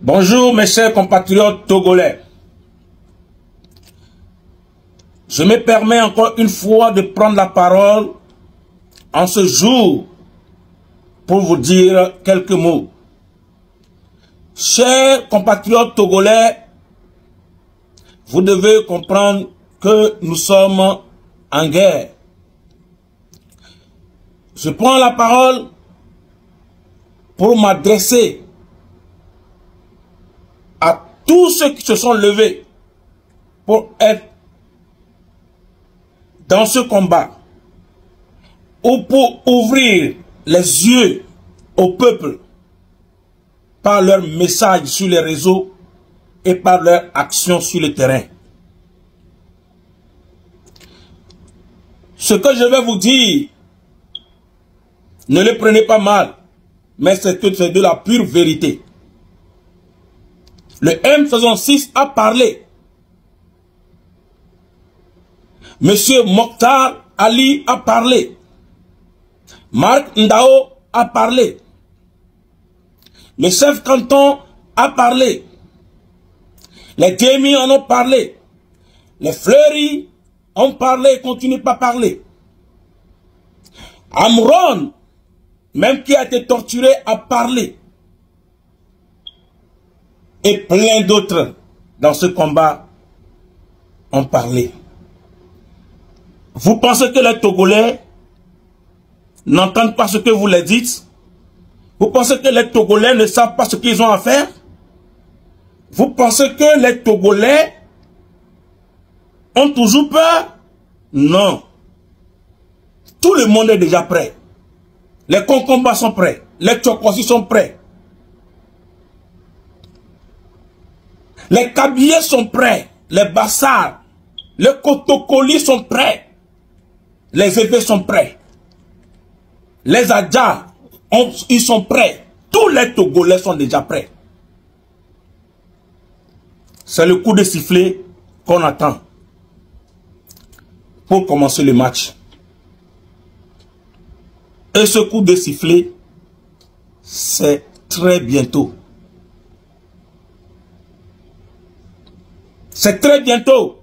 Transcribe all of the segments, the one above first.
Bonjour mes chers compatriotes togolais. Je me permets encore une fois de prendre la parole en ce jour pour vous dire quelques mots. Chers compatriotes togolais, vous devez comprendre que nous sommes en guerre. Je prends la parole pour m'adresser à tous ceux qui se sont levés pour être dans ce combat ou pour ouvrir les yeux au peuple par leurs messages sur les réseaux et par leurs actions sur le terrain. Ce que je vais vous dire, ne le prenez pas mal, mais c'est de la pure vérité. Le M66 a parlé. Monsieur Mokhtar Ali a parlé. Marc Ndao a parlé. Le chef canton a parlé. Les Djemi en ont parlé. Les Fleury ont parlé et continuent pas à parler. Amron, même qui a été torturé, a parlé. Et plein d'autres dans ce combat ont parlé. Vous pensez que les Togolais n'entendent pas ce que vous leur dites? Vous pensez que les Togolais ne savent pas ce qu'ils ont à faire? Vous pensez que les Togolais ont toujours peur? Non. Tout le monde est déjà prêt. Les Konkomba sont prêts. Les Tchokosi sont prêts. Les Kabyles sont prêts. Les Bassars, les Kotokoli sont prêts. Les Évés sont prêts. Les Adja, ils sont prêts. Tous les Togolais sont déjà prêts. C'est le coup de sifflet qu'on attend pour commencer le match. Et ce coup de sifflet, c'est très bientôt. C'est très bientôt.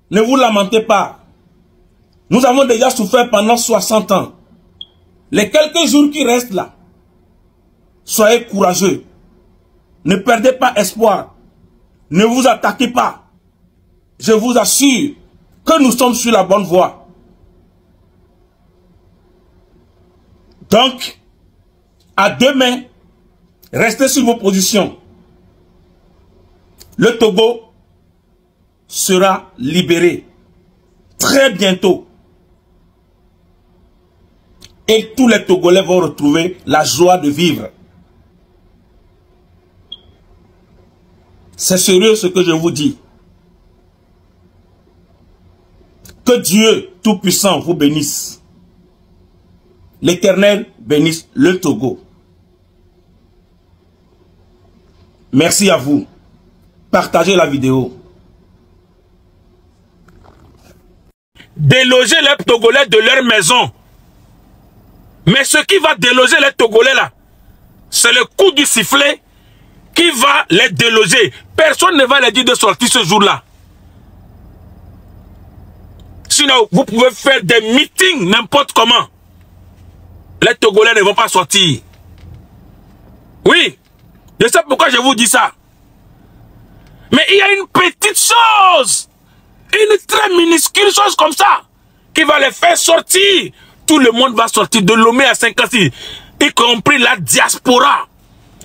Ne vous lamentez pas. Nous avons déjà souffert pendant 60 ans. Les quelques jours qui restent là, soyez courageux. Ne perdez pas espoir. Ne vous attaquez pas. Je vous assure que nous sommes sur la bonne voie. Donc, à demain, restez sur vos positions. Le Togo sera libéré très bientôt. Et tous les Togolais vont retrouver la joie de vivre. C'est sérieux ce que je vous dis. Que Dieu Tout-Puissant vous bénisse. L'Éternel bénisse le Togo. Merci à vous. Partagez la vidéo. Déloger les Togolais de leur maison. Mais ce qui va déloger les Togolais là, c'est le coup du sifflet qui va les déloger. Personne ne va les dire de sortir ce jour-là. Sinon, vous pouvez faire des meetings n'importe comment. Les Togolais ne vont pas sortir. Oui, je sais pourquoi je vous dis ça. Mais il y a une petite chose, une très minuscule chose comme ça, qui va les faire sortir. Tout le monde va sortir de Lomé à Saint-Cassis, y compris la diaspora.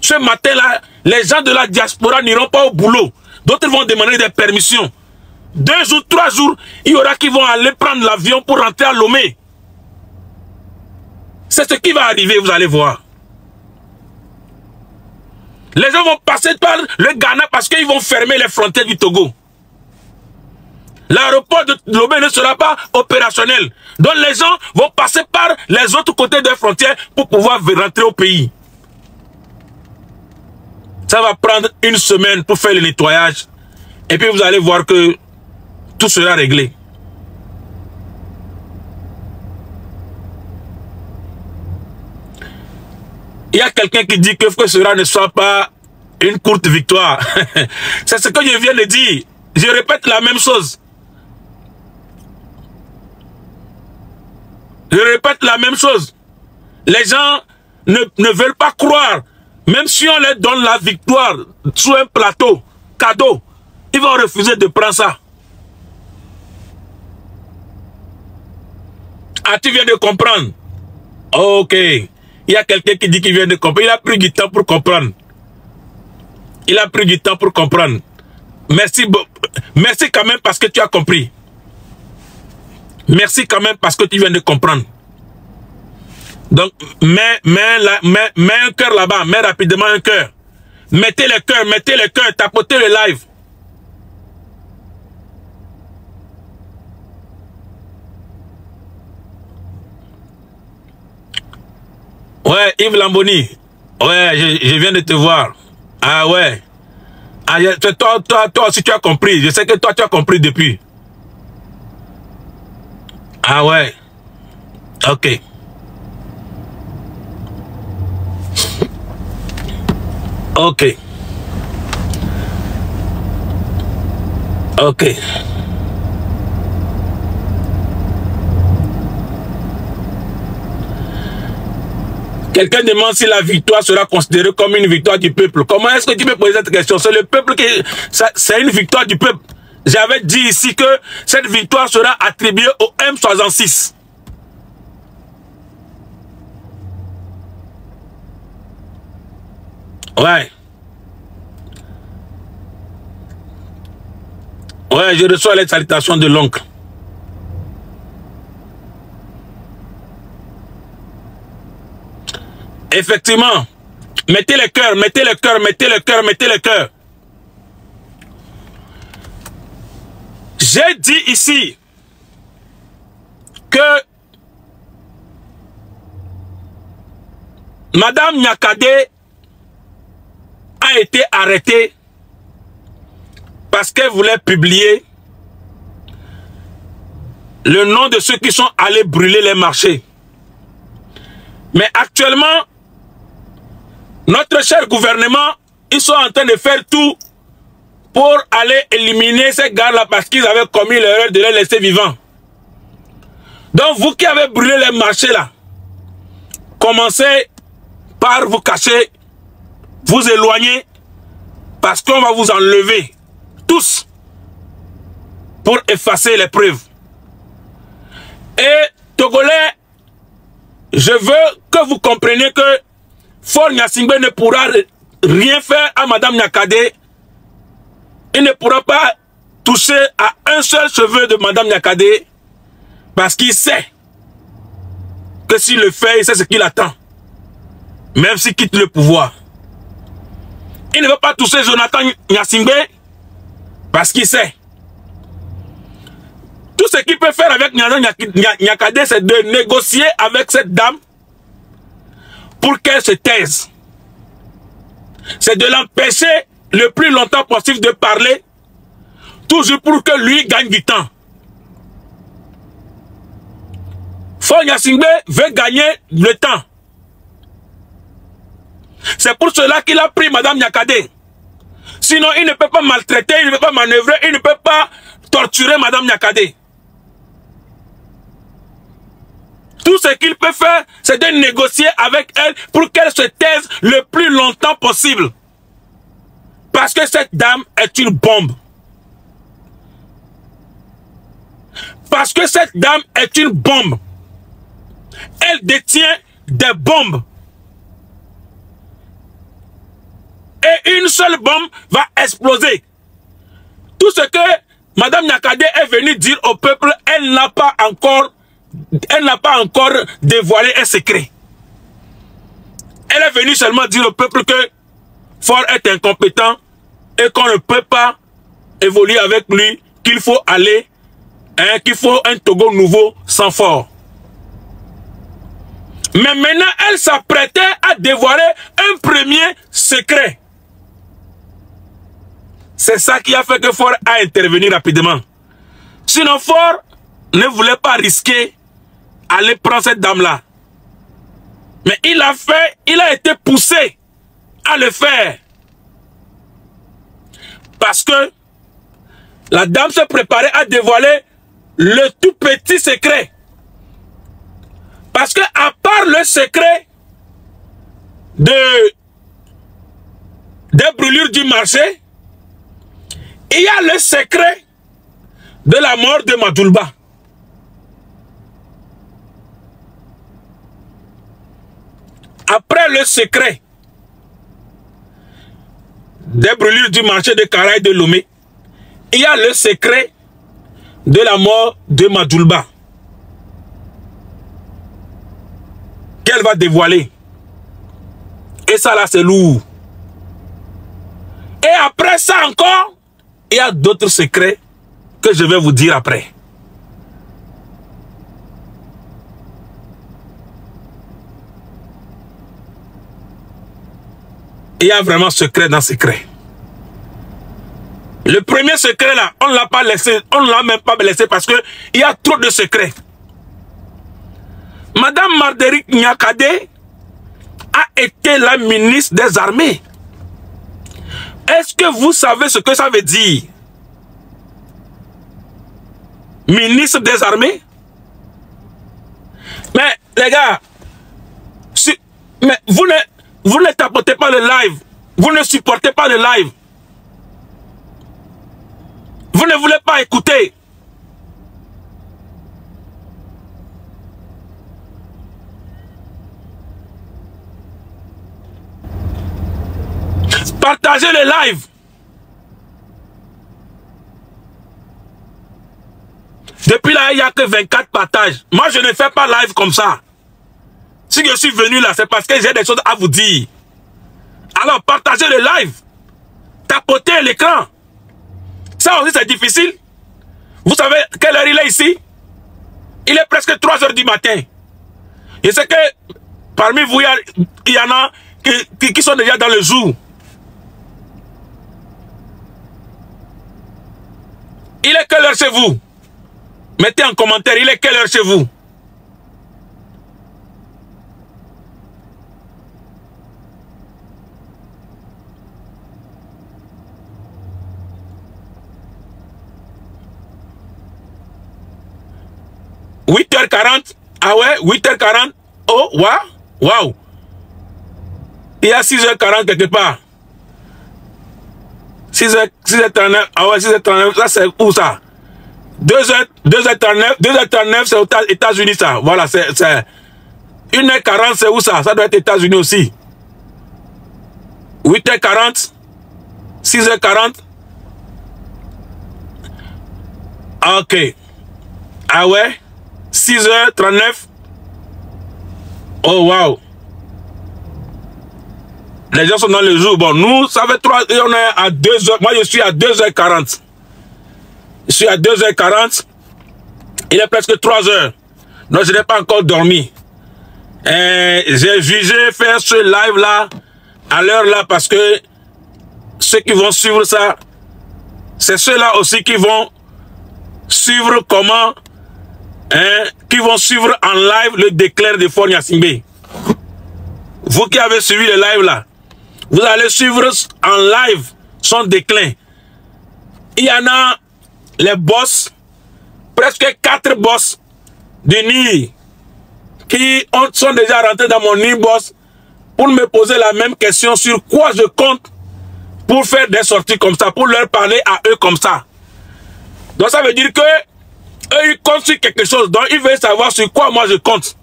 Ce matin-là, les gens de la diaspora n'iront pas au boulot. D'autres vont demander des permissions. 2 jours, 3 jours, il y aura qui vont aller prendre l'avion pour rentrer à Lomé. C'est ce qui va arriver, vous allez voir. Les gens vont passer par le Ghana parce qu'ils vont fermer les frontières du Togo. L'aéroport de Lomé ne sera pas opérationnel. Donc les gens vont passer par les autres côtés des frontières pour pouvoir rentrer au pays. Ça va prendre 1 semaine pour faire le nettoyage. Et puis vous allez voir que tout sera réglé. Il y a quelqu'un qui dit que cela ne soit pas Une courte victoire. C'est ce que je viens de dire. Je répète la même chose. Je répète la même chose. Les gens ne veulent pas croire. Même si on leur donne la victoire sur un plateau, cadeau, ils vont refuser de prendre ça. Ah, tu viens de comprendre? Ok. Il y a quelqu'un qui dit qu'il vient de comprendre. Il a pris du temps pour comprendre. Il a pris du temps pour comprendre. Merci, merci quand même parce que tu as compris. Merci quand même parce que tu viens de comprendre. Donc, mets un cœur là-bas, mets rapidement un cœur. Mettez le cœur, tapotez le live. Ouais, Yves Lamboni. Ouais, je viens de te voir. Ah ouais. Ah, toi aussi tu as compris. Je sais que toi tu as compris depuis. Ah ouais. Ok. Ok. Ok. Quelqu'un demande si la victoire sera considérée comme une victoire du peuple. Comment est-ce que tu peux poser cette question? C'est le peuple qui... C'est une victoire du peuple. J'avais dit ici que cette victoire sera attribuée au M66. Ouais. Ouais, je reçois les salutations de l'oncle. Effectivement. Mettez le cœur, mettez le cœur, mettez le cœur, mettez le cœur. J'ai dit ici que Madame Nyakade a été arrêtée parce qu'elle voulait publier le nom de ceux qui sont allés brûler les marchés. Mais actuellement, notre cher gouvernement, ils sont en train de faire tout pour aller éliminer ces gars-là parce qu'ils avaient commis l'erreur de les laisser vivants. Donc vous qui avez brûlé les marchés là, commencez par vous cacher, vous éloigner, parce qu'on va vous enlever tous pour effacer les preuves. Et Togolais, je veux que vous compreniez que Faure Gnassingbé ne pourra rien faire à Madame Nyakade. Il ne pourra pas toucher à un seul cheveu de Madame Nyakade parce qu'il sait que s'il le fait, il sait ce qu'il attend. Même s'il quitte le pouvoir. Il ne veut pas toucher Jonathan Gnassingbé parce qu'il sait. Tout ce qu'il peut faire avec Nyakade, c'est de négocier avec cette dame pour qu'elle se taise. C'est de l'empêcher le plus longtemps possible de parler, toujours pour que lui gagne du temps. Faure Gnassingbé veut gagner le temps. C'est pour cela qu'il a pris Madame Nyakade. Sinon, il ne peut pas maltraiter, il ne peut pas manœuvrer, il ne peut pas torturer Madame Nyakade. Tout ce qu'il peut faire, c'est de négocier avec elle pour qu'elle se taise le plus longtemps possible. Parce que cette dame est une bombe. Parce que cette dame est une bombe. Elle détient des bombes. Et une seule bombe va exploser. Tout ce que Madame Nyakade est venue dire au peuple, elle n'a pas encore dévoilé un secret. Elle est venue seulement dire au peuple que Faure est incompétent et qu'on ne peut pas évoluer avec lui, qu'il faut aller, qu'il faut un Togo nouveau sans Faure. Mais maintenant, elle s'apprêtait à dévoiler un premier secret. C'est ça qui a fait que Faure a intervenu rapidement. Sinon, Faure ne voulait pas risquer aller prendre cette dame-là. Mais il a été poussé à le faire. Parce que la dame se préparait à dévoiler le tout petit secret. Parce que à part le secret des brûlures du marché, il y a le secret de la mort de Madoulba. Après le secret des brûlures du marché de Kara et de Lomé, il y a le secret de la mort de Madoulba qu'elle va dévoiler. Et ça là, c'est lourd. Et après ça encore, il y a d'autres secrets que je vais vous dire après. Il y a vraiment secret dans secret. Le premier secret là, on ne l'a pas laissé, on ne l'a même pas laissé parce que il y a trop de secrets. Madame Marguerite Nyakade a été la ministre des Armées. Est-ce que vous savez ce que ça veut dire? Ministre des Armées? Mais les gars, mais vous ne tapotez pas le live. Vous ne supportez pas le live. Vous ne voulez pas écouter. Partagez le live. Depuis là, il n'y a que 24 partages. Moi, je ne fais pas live comme ça. Si je suis venu là, c'est parce que j'ai des choses à vous dire. Alors, partagez le live. Tapotez l'écran. Ça aussi, c'est difficile. Vous savez quelle heure il est ici? Il est presque 3 h du matin. Je sais que parmi vous, il y en a qui sont déjà dans le jour. Il est quelle heure chez vous? Mettez en commentaire, il est quelle heure chez vous? « 8h40. Ah ouais, 8h40. Oh, waouh. Il y a 6h40 quelque part. 6h39. Ah ouais, 6h39. Ça, c'est où ça? 2h39, c'est aux États-Unis, ça. Voilà, c'est 1h40, c'est où ça? Ça doit être États-Unis aussi. 8h40. 6h40. Ok. Ah ouais? 6h39. Oh, waouh. Les gens sont dans le jour. Bon, nous, ça fait 3, on est à 2h. Moi, je suis à 2h40. Je suis à 2h40. Il est presque 3h. Donc, je n'ai pas encore dormi. J'ai jugé faire ce live-là à l'heure là parce que ceux qui vont suivre ça, c'est ceux-là aussi qui vont suivre comment, qui vont suivre en live le déclin de Faure Gnassingbé. Vous qui avez suivi le live là, vous allez suivre en live son déclin. Il y en a les boss, presque 4 boss du NIR qui sont déjà rentrés dans mon NIR boss pour me poser la même question sur quoi je compte pour faire des sorties comme ça, pour leur parler à eux comme ça. Donc ça veut dire que eux ils comptent sur quelque chose, donc ils veulent savoir sur quoi moi je compte.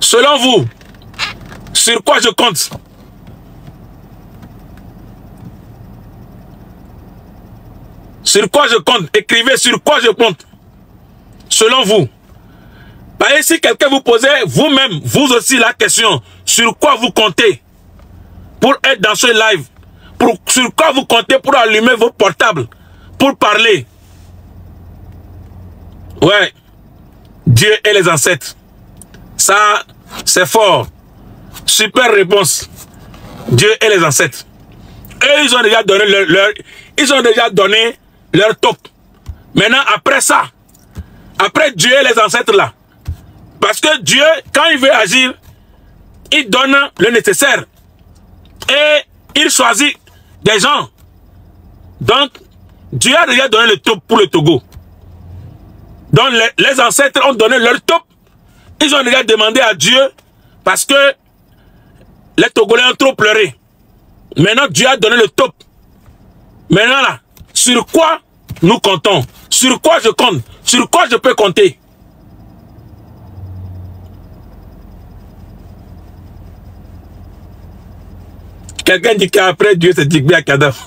Selon vous, sur quoi je compte? Sur quoi je compte? Écrivez sur quoi je compte. Selon vous. Bah, si quelqu'un vous posait vous-même, vous aussi la question, sur quoi vous comptez pour être dans ce live? Sur quoi vous comptez pour allumer vos portables? Pour parler? Ouais. Dieu et les ancêtres. Ça, c'est fort. Super réponse. Dieu et les ancêtres. Eux, ils ont déjà donné leur top. Maintenant, après ça, après Dieu et les ancêtres là, parce que Dieu, quand il veut agir, il donne le nécessaire. Et il choisit des gens. Donc, Dieu a déjà donné le top pour le Togo. Donc, les ancêtres ont donné leur top. Ils ont déjà demandé à Dieu parce que les Togolais ont trop pleuré. Maintenant, Dieu a donné le top. Maintenant, là, sur quoi nous comptons? Sur quoi je compte? Sur quoi je peux compter? Quelqu'un dit qu'après Dieu, c'est Digby à Kadaf.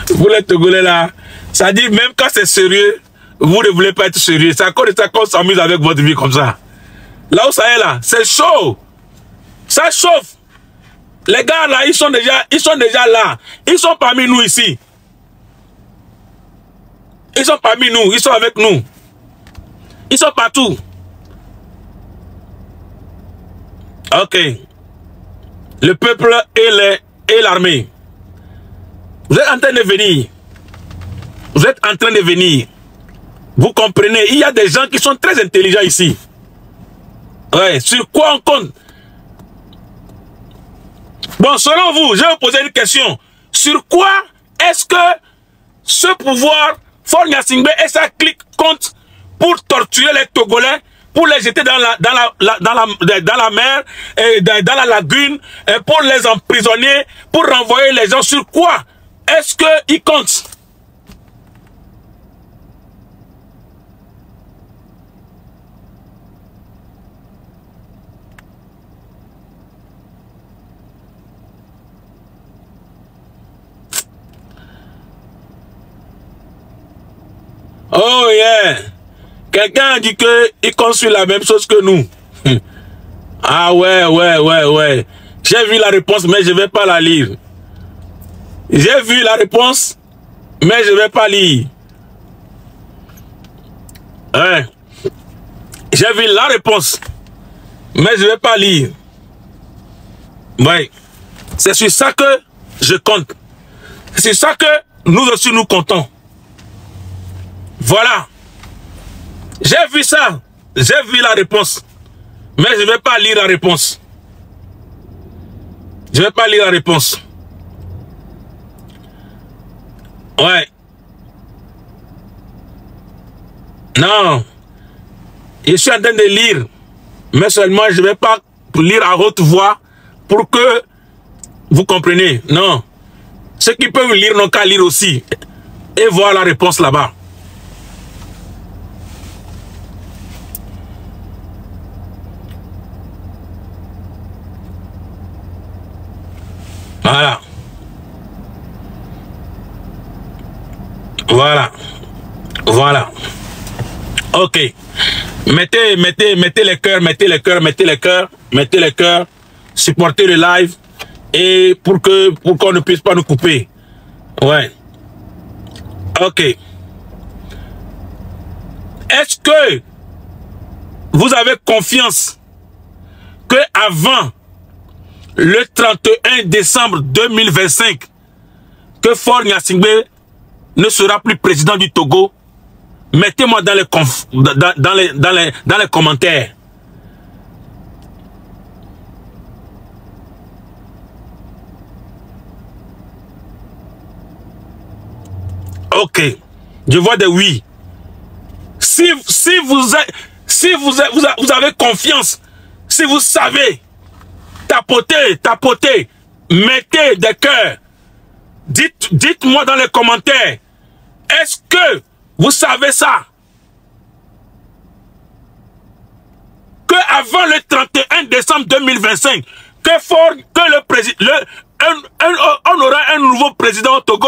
Vous les Togolais là, ça dit même quand c'est sérieux, vous ne voulez pas être sérieux. C'est encore de ça qu'on s'amuse avec votre vie comme ça. Là où ça est là, c'est chaud. Ça chauffe. Les gars là, ils sont déjà là. Ils sont parmi nous ici. Ils sont parmi nous, ils sont avec nous. Ils sont partout. Ok. Le peuple et l'armée. Vous êtes en train de venir. Vous êtes en train de venir. Vous comprenez, il y a des gens qui sont très intelligents ici. Ouais, sur quoi on compte? Bon, selon vous, je vais vous poser une question. Sur quoi est-ce que ce pouvoir, Faure Gnassingbé et sa clique comptent pour torturer les Togolais, pour les jeter dans la mer, et dans la lagune, et pour les emprisonner, pour renvoyer les gens? Sur quoi est-ce qu'ils comptent? Oh yeah! Quelqu'un a dit qu'il construit la même chose que nous. Ah ouais. J'ai vu la réponse, mais je ne vais pas la lire. J'ai vu la réponse, mais je ne vais pas lire. Ouais. J'ai vu la réponse, mais je ne vais pas lire. Ouais. C'est sur ça que je compte. C'est sur ça que nous aussi nous comptons. Voilà. J'ai vu ça. J'ai vu la réponse. Mais je ne vais pas lire la réponse. Je ne vais pas lire la réponse. Ouais. Non. Je suis en train de lire. Mais seulement je ne vais pas lire à haute voix pour que vous compreniez. Non. Ceux qui peuvent lire n'ont qu'à lire aussi. Et voir la réponse là-bas. Voilà. Voilà. Ok. Mettez les cœurs. Supportez le live. Et pour qu'on ne puisse pas nous couper. Ouais. Ok. Est-ce que vous avez confiance que avant le 31 décembre 2025, que Faure Gnassingbé ne sera plus président du Togo? Mettez-moi dans les commentaires. Ok. Je vois des oui. Si vous avez confiance, si vous savez, tapotez, mettez des cœurs. Dites-moi dans les commentaires, est-ce que vous savez ça? Que avant le 31 décembre 2025, on aura un nouveau président au Togo?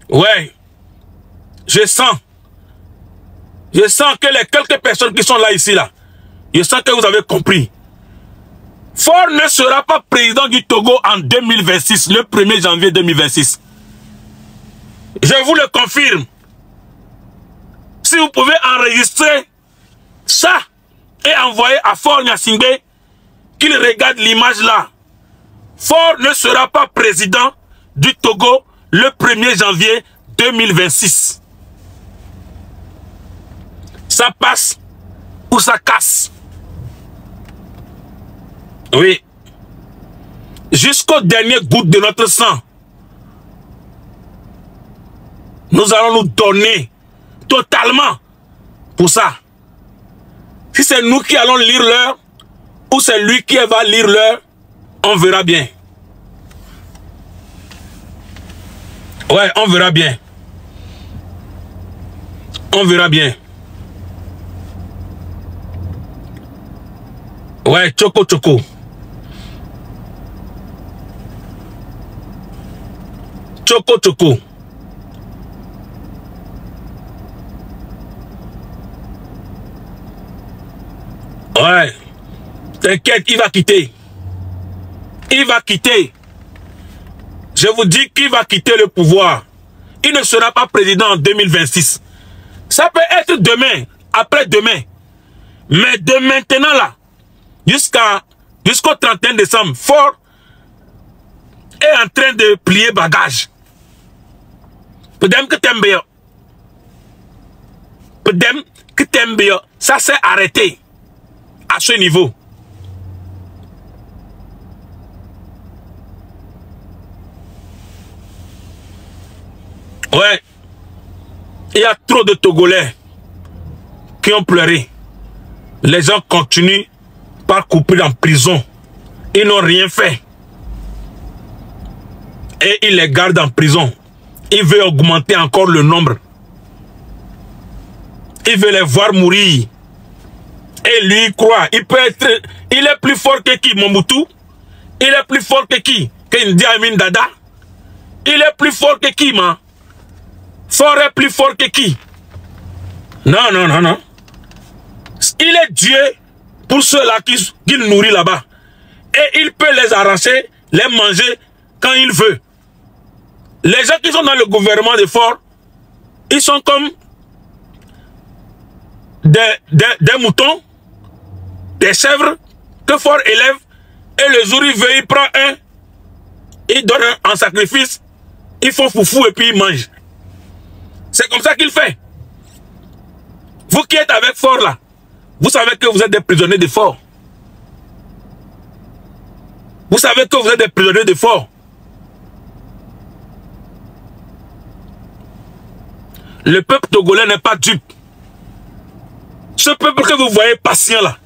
Ouais. Je sens que les quelques personnes qui sont là, ici, là, je sens que vous avez compris. Faure ne sera pas président du Togo en 2026, le 1er janvier 2026. Je vous le confirme. Si vous pouvez enregistrer ça et envoyer à Faure Gnassingbé, qu'il regarde l'image là. Faure ne sera pas président du Togo le 1er janvier 2026. Ça passe ou ça casse. Oui. Jusqu'au dernier goutte de notre sang. Nous allons nous donner totalement pour ça. Si c'est nous qui allons lire l'heure, ou c'est lui qui va lire l'heure, on verra bien. Ouais, on verra bien. On verra bien. Ouais, Choco Choco. Choco Choco. Ouais. T'inquiète, il va quitter. Il va quitter. Je vous dis qu'il va quitter le pouvoir. Il ne sera pas président en 2026. Ça peut être demain, après-demain. Mais de maintenant là, jusqu'au 31 décembre, Faure est en train de plier bagage. Peut-être que t'aimes bien. Peut-être que t'aimes bien. Ça s'est arrêté à ce niveau. Ouais. Il y a trop de Togolais qui ont pleuré. Les gens continuent par couper en prison. Ils n'ont rien fait. Et ils les gardent en prison. Il veut augmenter encore le nombre. Il veut les voir mourir. Et lui, il croit. Il est plus fort que qui, Mobutu? Il est plus fort que qui? Que Idi Amin Dada? Il est plus fort que qui, man? Faure est plus fort que qui? Non, non, non, non. Il est Dieu pour ceux-là qu'il nourrit là-bas. Et il peut les arracher, les manger quand il veut. Les gens qui sont dans le gouvernement de Faure, ils sont comme des moutons, des chèvres que Faure élève. Et le jour où il veut, il prend un, il donne un en sacrifice, ils font foufou et puis ils mangent. C'est comme ça qu'il fait. Vous qui êtes avec Faure là, vous savez que vous êtes des prisonniers de Faure. Vous savez que vous êtes des prisonniers de Faure. Le peuple togolais n'est pas dupe. Ce peuple que vous voyez patient là,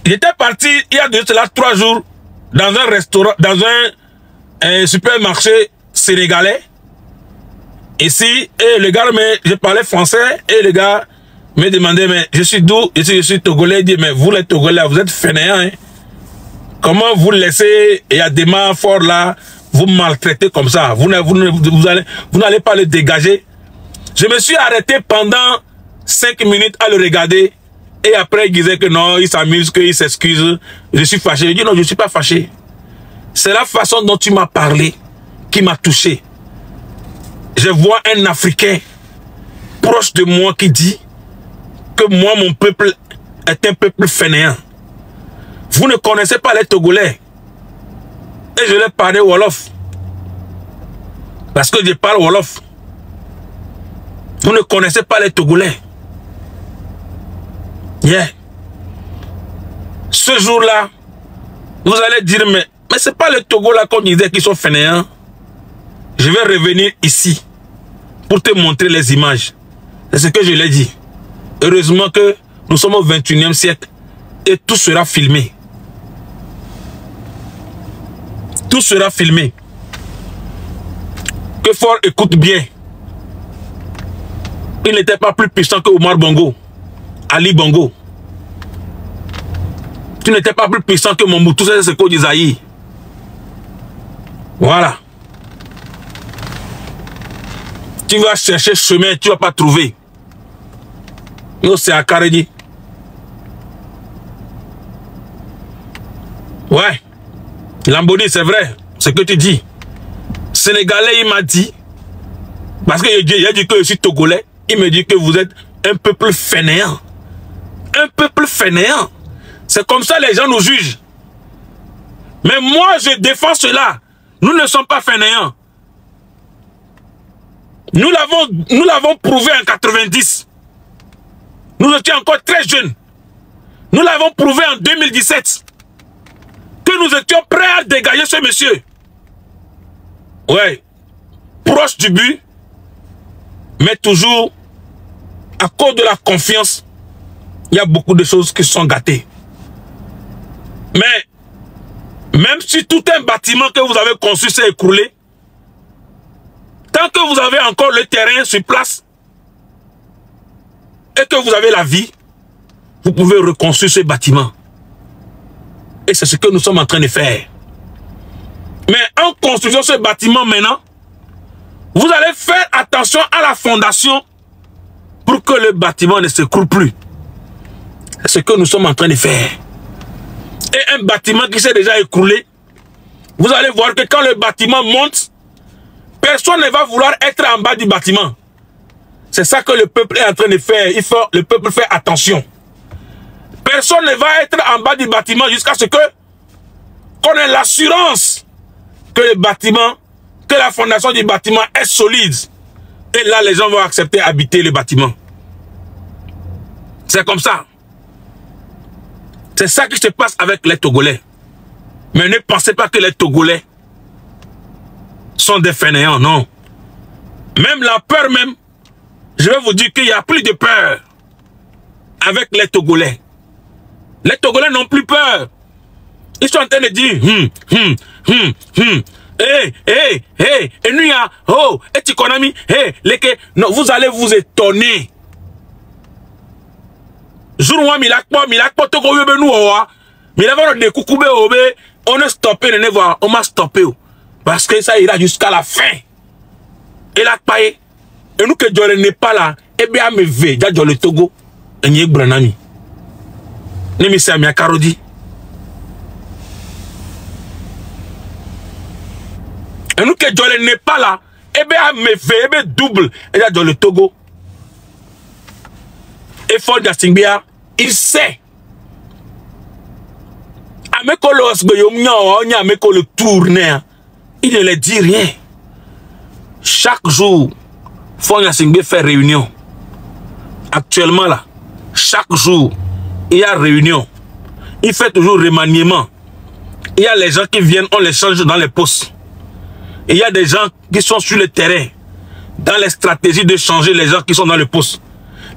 j'étais parti il y a de cela 3 jours dans un restaurant, dans un supermarché sénégalais. Ici, et le gars, je parlais français, et le gars me demandait, mais je suis d'où? Je suis togolais. Il dit, mais vous les togolais, vous êtes fainéants. Hein? Comment vous laissez, il y a des mains forts là, vous maltraitez comme ça? Vous n'allez pas le dégager. Je me suis arrêté pendant 5 minutes à le regarder. Et après, il disait que non, il s'amuse, qu'il s'excuse. Je suis fâché. Je dis non, je ne suis pas fâché. C'est la façon dont tu m'as parlé qui m'a touché. Je vois un Africain proche de moi qui dit que moi, mon peuple est un peuple fainéant. Vous ne connaissez pas les Togolais. Et je leur parlais Wolof. Parce que je parle Wolof. Vous ne connaissez pas les Togolais. Yeah. Ce jour-là, vous allez dire, mais c'est pas les Togolais qu'on disait qu'ils sont fainéants. Je vais revenir ici pour te montrer les images. C'est ce que je l'ai dit. Heureusement que nous sommes au 21e siècle et tout sera filmé. Tout sera filmé. Que Faure écoute bien. Il n'était pas plus puissant que Omar Bongo, Ali Bongo. Tu n'étais pas plus puissant que Mobutu Sese-Seko d'Isaïe. Voilà. Tu vas chercher chemin, tu ne vas pas trouver. Nous, c'est à Karedi. Ouais. Lamboni, c'est vrai. Ce que tu dis. Sénégalais, il m'a dit. Parce qu'il a dit que je suis Togolais. Il me dit que vous êtes un peuple fainéant. Un peuple fainéant. C'est comme ça les gens nous jugent. Mais moi, je défends cela. Nous ne sommes pas fainéants. Nous l'avons prouvé en 90. Nous étions encore très jeunes. Nous l'avons prouvé en 2017 que nous étions prêts à dégager ce monsieur. Ouais, proche du but, mais toujours à cause de la confiance, il y a beaucoup de choses qui sont gâtées. Mais même si tout un bâtiment que vous avez construit s'est écroulé, tant que vous avez encore le terrain sur place et que vous avez la vie, vous pouvez reconstruire ce bâtiment. Et c'est ce que nous sommes en train de faire. Mais en construisant ce bâtiment maintenant, vous allez faire attention à la fondation pour que le bâtiment ne s'écroule plus. C'est ce que nous sommes en train de faire. Et un bâtiment qui s'est déjà écroulé, vous allez voir que quand le bâtiment monte, personne ne va vouloir être en bas du bâtiment. C'est ça que le peuple est en train de faire. Le peuple fait attention. Personne ne va être en bas du bâtiment jusqu'à ce que qu'on ait l'assurance que le bâtiment, que la fondation du bâtiment est solide. Et là, les gens vont accepter d'habiter le bâtiment. C'est comme ça. C'est ça qui se passe avec les Togolais. Mais ne pensez pas que les Togolais sont des fainéants, non. Même la peur même, je vais vous dire qu'il n'y a plus de peur avec les Togolais. Les Togolais n'ont plus peur. Ils sont en train de dire, et nous, oh, et tu connais, non, vous allez vous étonner. Jour où on est stoppé, on m'a stoppé. Parce que ça ira jusqu'à la fin. Et là, et nous que je n'est pas là, et bien, me ve, déjà, le Togo, et n'y est branami. Ne me sert à Karodi. Et nous que je n'est pas là, et bien, me ve, et bien, double, et déjà, le Togo. Et Ford Gastingbia, il sait. Il ne les dit rien. Chaque jour, Ford Gastingbia fait réunion. Actuellement là, chaque jour, il y a réunion. Il fait toujours remaniement. Il y a les gens qui viennent, on les change dans les postes. Il y a des gens qui sont sur le terrain, dans les stratégies de changer les gens qui sont dans le poste.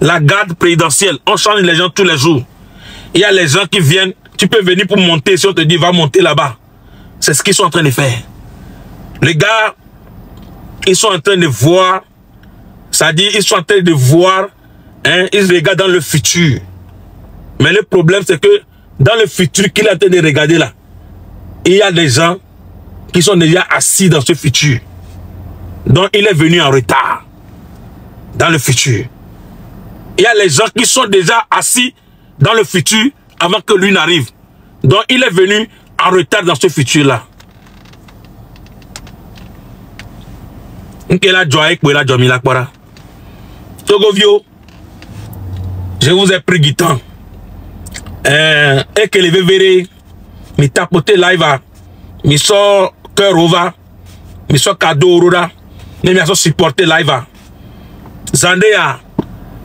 La garde présidentielle, on change les gens tous les jours. Il y a les gens qui viennent, tu peux venir pour monter, si on te dit va monter là-bas. C'est ce qu'ils sont en train de faire. Les gars, ils sont en train de voir, c'est-à-dire ils sont en train de voir, hein, ils regardent dans le futur. Mais le problème c'est que dans le futur qu'il est en train de regarder là, il y a des gens qui sont déjà assis dans ce futur. Donc il est venu en retard dans le futur. Il y a les gens qui sont déjà assis dans le futur avant que lui n'arrive. Donc il est venu en retard dans ce futur-là. Togovio, je vous ai pris du temps. Et que les verrez, me tapoter live, me sort cœur over, me sort cadeau aurora, me sort supporter live. Zandea,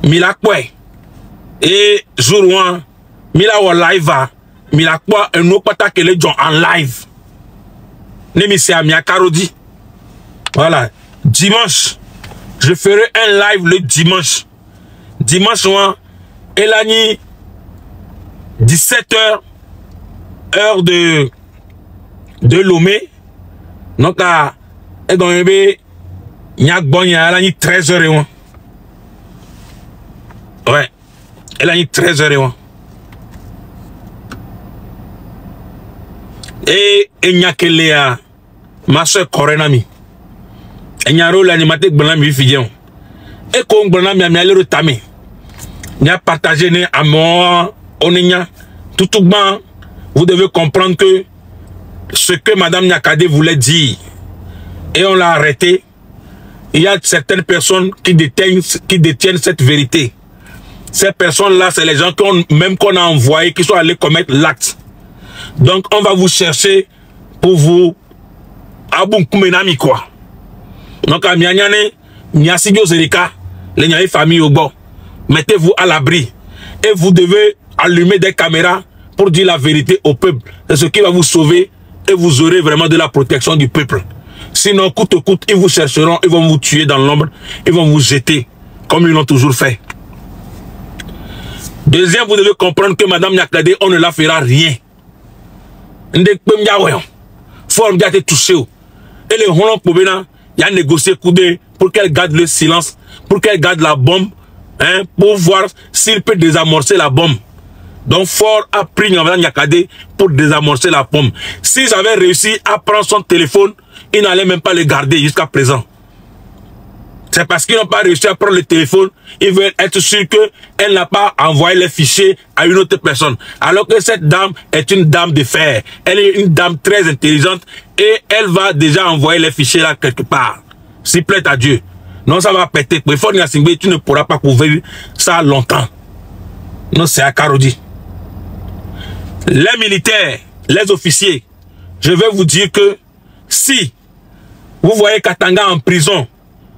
mila kwe, et jour one, mila wa live, mila kwa un autre pata que les gens en live. Ne me à Mia Karodi. Voilà, dimanche, je ferai un live le dimanche. Dimanche, et la nuit, 17h, heure de Lomé. Donc, à Egonebe, Nyak Bonya, la nuit 13h. Ouais, elle a eu 13h. Et il n'y a que Léa, ma soeur Korenami. Il y a un rôle animatique Bonami Fidion. Et comme Bonami a mis à l'heure il a partagé à moi, Onenya, tout bon. Vous devez comprendre que ce que Madame Nyakade voulait dire, et on l'a arrêté, il y a certaines personnes qui détiennent cette vérité. Ces personnes-là, c'est les gens qu'on a envoyés, qui sont allés commettre l'acte. Donc, on va vous chercher pour vous. Abunkumenami quoi. Donc, à Miasidio Zerika, les familles au bord, mettez-vous à l'abri. et vous devez allumer des caméras pour dire la vérité au peuple. C'est ce qui va vous sauver et vous aurez vraiment de la protection du peuple. Sinon, coûte que coûte, ils vous chercheront, ils vont vous tuer dans l'ombre, ils vont vous jeter, comme ils l'ont toujours fait. Deuxième, vous devez comprendre que Madame Nyakade, on ne la fera rien. Faut regarder touché. Et les Hollandais, il y a négocié coudé pour qu'elle garde le silence, pour qu'elle garde la bombe, hein, pour voir s'il peut désamorcer la bombe. Donc Ford a pris Madame Nyakade pour désamorcer la bombe. S'ils avaient réussi à prendre son téléphone, ils n'allaient même pas le garder jusqu'à présent. C'est parce qu'ils n'ont pas réussi à prendre le téléphone, ils veulent être sûrs qu'elle n'a pas envoyé les fichiers à une autre personne. Alors que cette dame est une dame de fer. Elle est une dame très intelligente et elle va déjà envoyer les fichiers là quelque part. S'il plaît à Dieu. Non, ça va péter. Mais Ford Gnassingbé, tu ne pourras pas couvrir ça longtemps. Non, c'est à Karodi. Les militaires, les officiers, je vais vous dire que si vous voyez Katanga en prison,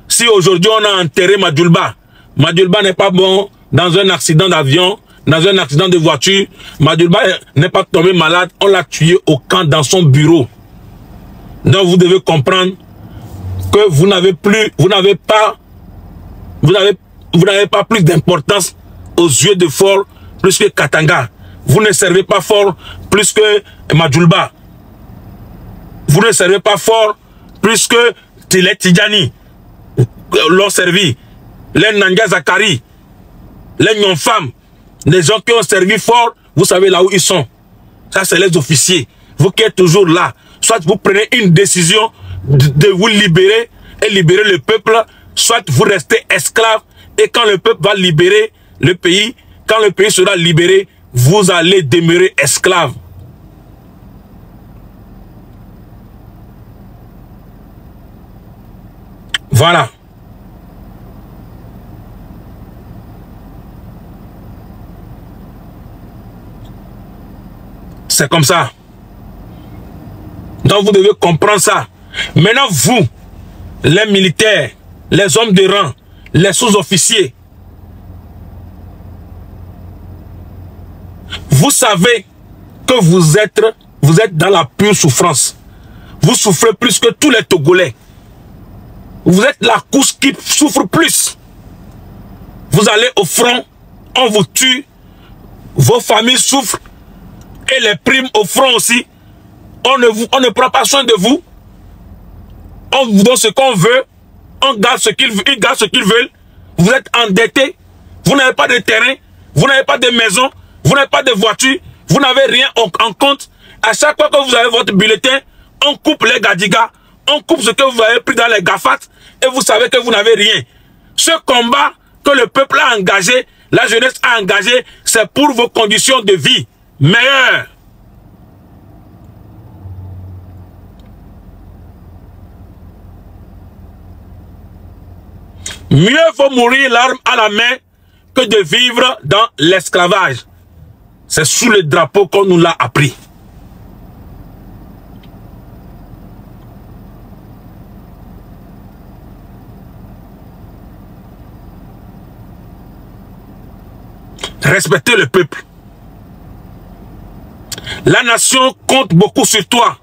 si aujourd'hui on a enterré Madjoulba, Madjoulba n'est pas bon dans un accident d'avion, dans un accident de voiture, Madjoulba n'est pas tombé malade, on l'a tué au camp dans son bureau. Donc vous devez comprendre que vous n'avez pas plus d'importance aux yeux de Ford plus que Katanga. Vous ne servez pas Ford plus que Madjoulba. Vous ne servez pas Ford plus que Tile Tidjani l'ont servi. Les Nanga Zakari, les non-femmes, les gens qui ont servi Ford, vous savez là où ils sont. Ça, c'est les officiers. Vous qui êtes toujours là, soit vous prenez une décision de vous libérer et libérer le peuple, soit vous restez esclave et quand le peuple va libérer le pays, quand le pays sera libéré, vous allez demeurer esclave. Voilà. C'est comme ça. Donc vous devez comprendre ça. Maintenant vous, les militaires, les hommes de rang, les sous-officiers, vous savez que vous êtes dans la pure souffrance. Vous souffrez plus que tous les Togolais. Vous êtes la couche qui souffre plus. Vous allez au front, on vous tue, vos familles souffrent, et les primes au front aussi. On ne prend pas soin de vous. On vous donne ce qu'on veut. On garde ce qu'ils veulent. Vous êtes endettés. Vous n'avez pas de terrain. Vous n'avez pas de maison. Vous n'avez pas de voiture. Vous n'avez rien en compte. À chaque fois que vous avez votre bulletin, on coupe les gadigas. On coupe ce que vous avez pris dans les gafat. Et vous savez que vous n'avez rien. Ce combat que le peuple a engagé, la jeunesse a engagé, c'est pour vos conditions de vie meilleures. Mieux vaut mourir l'arme à la main que de vivre dans l'esclavage. C'est sous le drapeau qu'on nous l'a appris. Respectez le peuple. La nation compte beaucoup sur toi.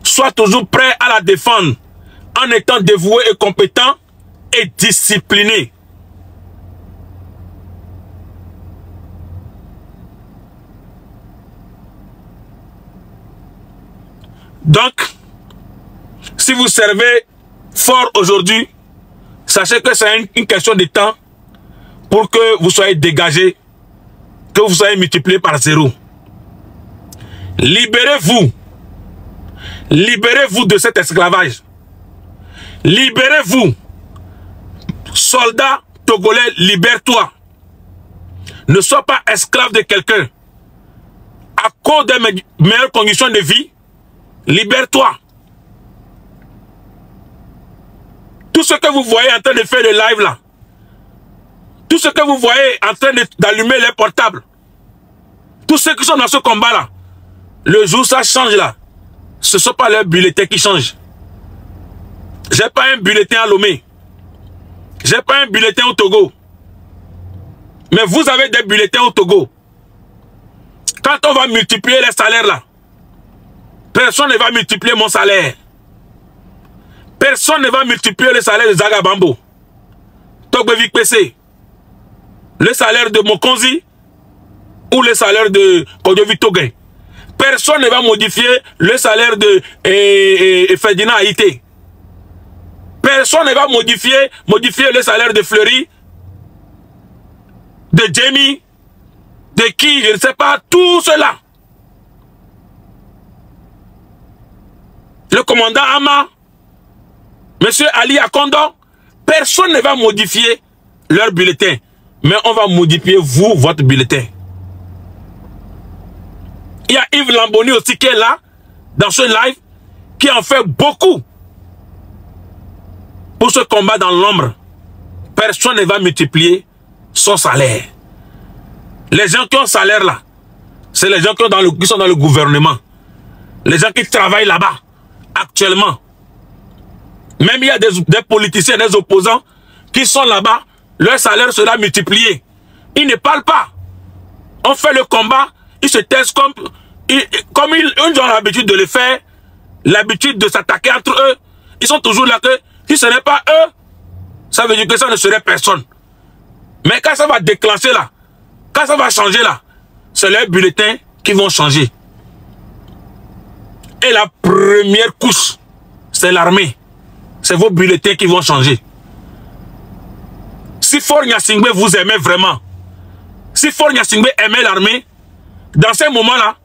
Sois toujours prêt à la défendre en étant dévoué et compétent et discipliné. Donc, si vous servez fort aujourd'hui, sachez que c'est une question de temps pour que vous soyez dégagé, que vous soyez multiplié par 0. Libérez-vous. Libérez-vous de cet esclavage. Libérez-vous. Soldats togolais, libère-toi. Ne sois pas esclave de quelqu'un. À cause des meilleures conditions de vie, libère-toi. Tout ce que vous voyez en train de faire le live là, tout ce que vous voyez en train d'allumer les portables, tous ceux qui sont dans ce combat là, le jour ça change là, ce ne sont pas leurs bulletins qui changent. J'ai pas un bulletin à Lomé. J'ai pas un bulletin au Togo. Mais vous avez des bulletins au Togo. Quand on va multiplier les salaires là, personne ne va multiplier mon salaire. Personne ne va multiplier le salaire de Zagabambo, Togbevik PC, le salaire de Mokonzi ou le salaire de Kodjovi Toguin. Personne ne va modifier le salaire de Ferdinand Haïté. Personne ne va modifier le salaire de Fleury, de Jamie, de qui, je ne sais pas, tout cela. Le commandant Ama, Monsieur Ali Akondo, personne ne va modifier leur bulletin. Mais on va modifier vous, votre bulletin. Il y a Yves Lamboni aussi qui est là, dans ce live, qui en fait beaucoup pour ce combat dans l'ombre. Personne ne va multiplier son salaire. Les gens qui ont salaire là, c'est les gens qui sont dans le gouvernement. Les gens qui travaillent là-bas, actuellement. Même il y a des politiciens, des opposants qui sont là-bas, leur salaire sera multiplié. Ils ne parlent pas. On fait le combat, ils se taisent comme ils ont l'habitude de le faire, l'habitude de s'attaquer entre eux. Ils sont toujours là que si ce n'est pas eux, ça veut dire que ça ne serait personne. Mais quand ça va déclencher là, quand ça va changer là, c'est leurs bulletins qui vont changer. Et la première couche, c'est l'armée. C'est vos bulletins qui vont changer. Si Faure Gnassingbé vous aimez vraiment, si Faure Gnassingbé aimait l'armée, dans ces moments-là,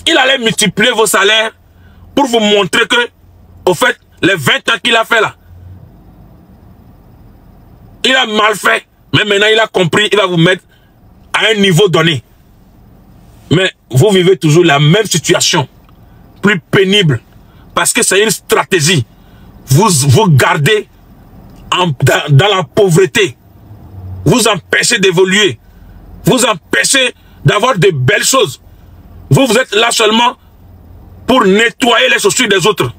il allait multiplier vos salaires pour vous montrer que, au fait, les 20 ans qu'il a fait là, il a mal fait, mais maintenant il a compris, il va vous mettre à un niveau donné. Mais vous vivez toujours la même situation, plus pénible, parce que c'est une stratégie. Vous gardez dans la pauvreté, vous empêchez d'évoluer, vous empêchez d'avoir de belles choses. Vous êtes là seulement pour nettoyer les chaussures des autres.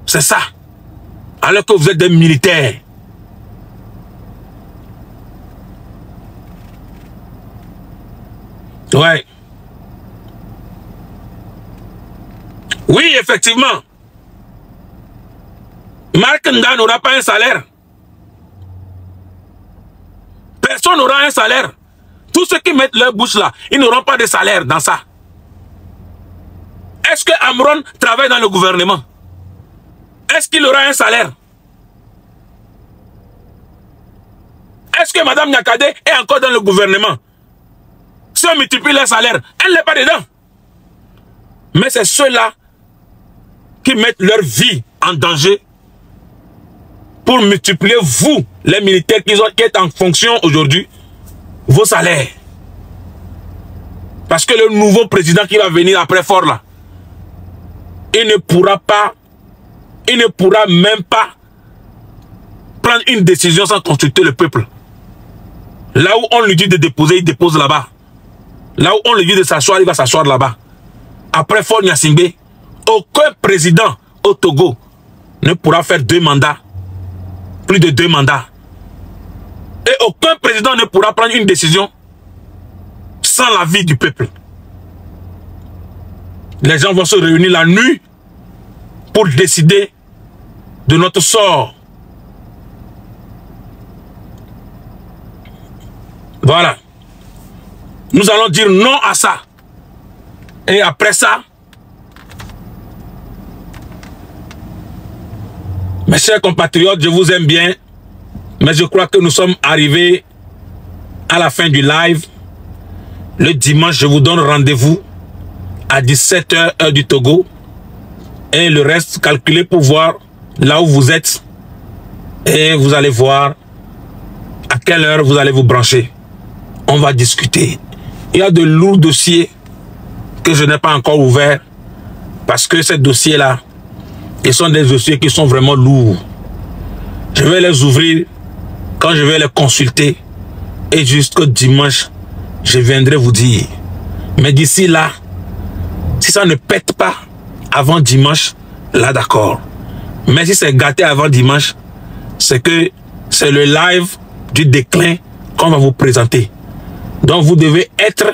C'est ça. Alors que vous êtes des militaires. Ouais. Oui, effectivement. Marc Nda n'aura pas un salaire. Personne n'aura un salaire. Tous ceux qui mettent leur bouche là, ils n'auront pas de salaire dans ça. Est-ce que Amron travaille dans le gouvernement? Est-ce qu'il aura un salaire? Est-ce que Madame Nyakade est encore dans le gouvernement? Si on multiplie les salaires, elle n'est pas dedans. Mais c'est ceux-là qui mettent leur vie en danger pour multiplier vous, les militaires qui sont en fonction aujourd'hui, vos salaires. Parce que le nouveau président qui va venir après Faure là, il ne pourra même pas prendre une décision sans consulter le peuple. Là où on lui dit de déposer, il dépose là-bas. Là où on lui dit de s'asseoir, il va s'asseoir là-bas. Après Faure Gnassingbé, aucun président au Togo ne pourra faire 2 mandats. Plus de 2 mandats. Et aucun président ne pourra prendre une décision sans l'avis du peuple. Les gens vont se réunir la nuit pour décider de notre sort. Voilà. Nous allons dire non à ça. Et après ça, mes chers compatriotes, je vous aime bien, mais je crois que nous sommes arrivés à la fin du live. Le dimanche, je vous donne rendez-vous à 17 h heure du Togo. Et le reste, calculez pour voir là où vous êtes. Et vous allez voir à quelle heure vous allez vous brancher. On va discuter. Il y a de lourds dossiers que je n'ai pas encore ouverts. Parce que ces dossiers-là, ils sont des dossiers qui sont vraiment lourds. Je vais les ouvrir quand je vais les consulter. Et jusqu'au dimanche, je viendrai vous dire. Mais d'ici là, si ça ne pète pas avant dimanche, là d'accord. Mais si c'est gâté avant dimanche, c'est que c'est le live du déclin qu'on va vous présenter. Donc vous devez être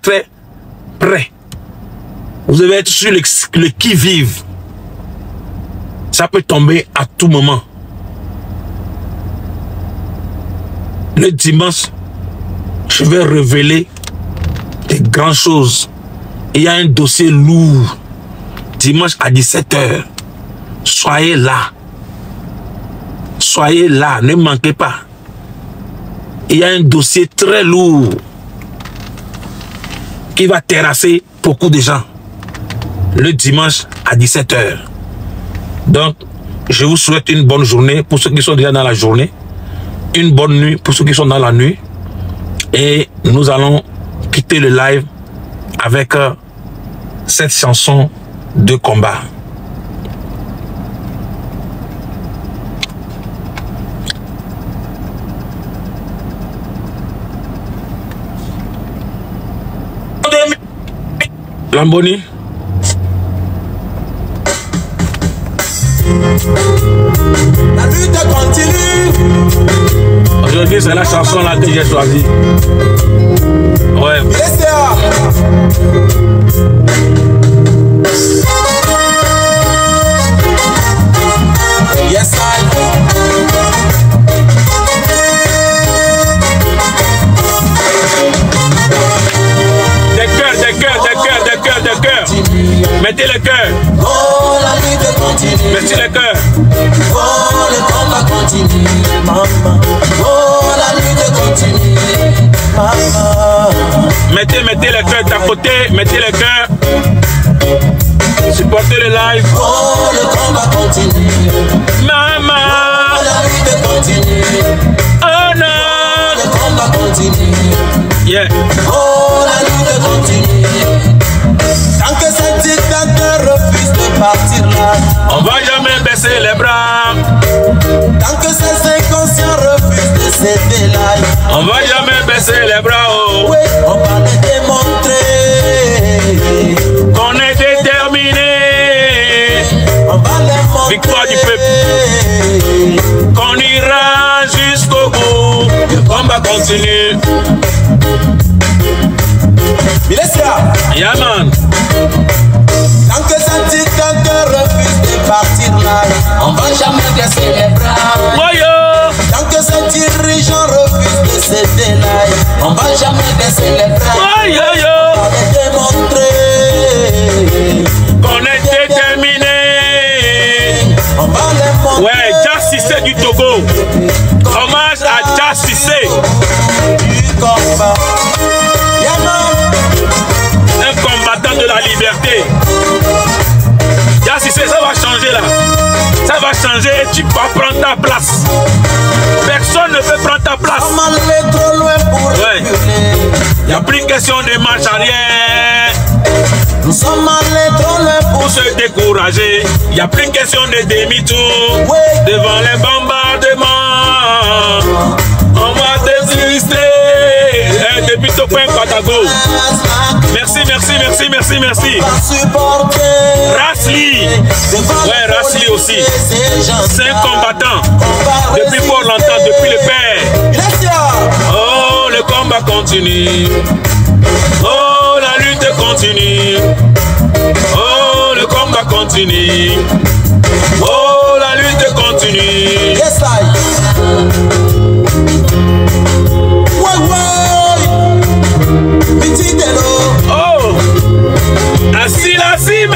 très prêt. Vous devez être sur le qui-vive. Ça peut tomber à tout moment. Le dimanche, je vais révéler des grandes choses. Il y a un dossier lourd. Dimanche à 17 h. Soyez là. Soyez là, ne manquez pas. Il y a un dossier très lourd qui va terrasser beaucoup de gens le dimanche à 17 h. Donc, je vous souhaite une bonne journée pour ceux qui sont déjà dans la journée, une bonne nuit pour ceux qui sont dans la nuit, et nous allons quitter le live avec cette chanson de combat. Lamboni. La lutte continue. Aujourd'hui, c'est la chanson là que j'ai choisie. Ouais. Yes, Des cœurs. Mettez le cœur. Oh, la lutte continue. Mettez le cœur. Oh, le combat continue. Maman. Oh, la lutte continue. Maman. Mettez le cœur à côté. Mettez le cœur. Supportez le live. Oh, le combat continue. Maman. Oh, la lutte continue. Oh non. Le combat continue. Yeah. Oh, la lutte continue. Tant que ce dictateur refuse de partir là, on va jamais baisser les bras. tant que ces inconscients refusent de céder là, On va jamais baisser les bras. Oh. oui, on va les démontrer Qu'on est déterminé. on va les montrer Victoire du peuple. Qu'on ira jusqu'au bout. Le combat continue. Yeah man. Tant que ce dictateur refuse de partir là, on va jamais baisser les bras. Voyons. Tant que ce dirigeant refuse de céder là, on va jamais baisser les bras. Voyons. On va les démontrer Qu'on est déterminé. on va les montrer. Ouais, Jah Cissé du Togo. Hommage à Jah Cissé. Du combat. Yeah, man. Un combattant de la liberté. Jah Cissé, ça va changer là. Ça va changer et tu vas prendre ta place. Personne ne peut prendre ta place. On allait trop loin pour Ouais. reculer. Il n'y a plus question de marche arrière. Nous sommes allés trop loin Pour se décourager, il n'y a plus question de demi-tour. Ouais. Devant les bombardements, on va désister. Depuis Topin Patago. Merci. pas supporter. Rasli. Ouais, Rasli aussi. C'est un combattant. Depuis fort longtemps, depuis le père. Oh, le combat continue. Oh, la lutte continue. Oh, le combat continue. Oh, la lutte continue. Yes, I. Oh, assis la cime.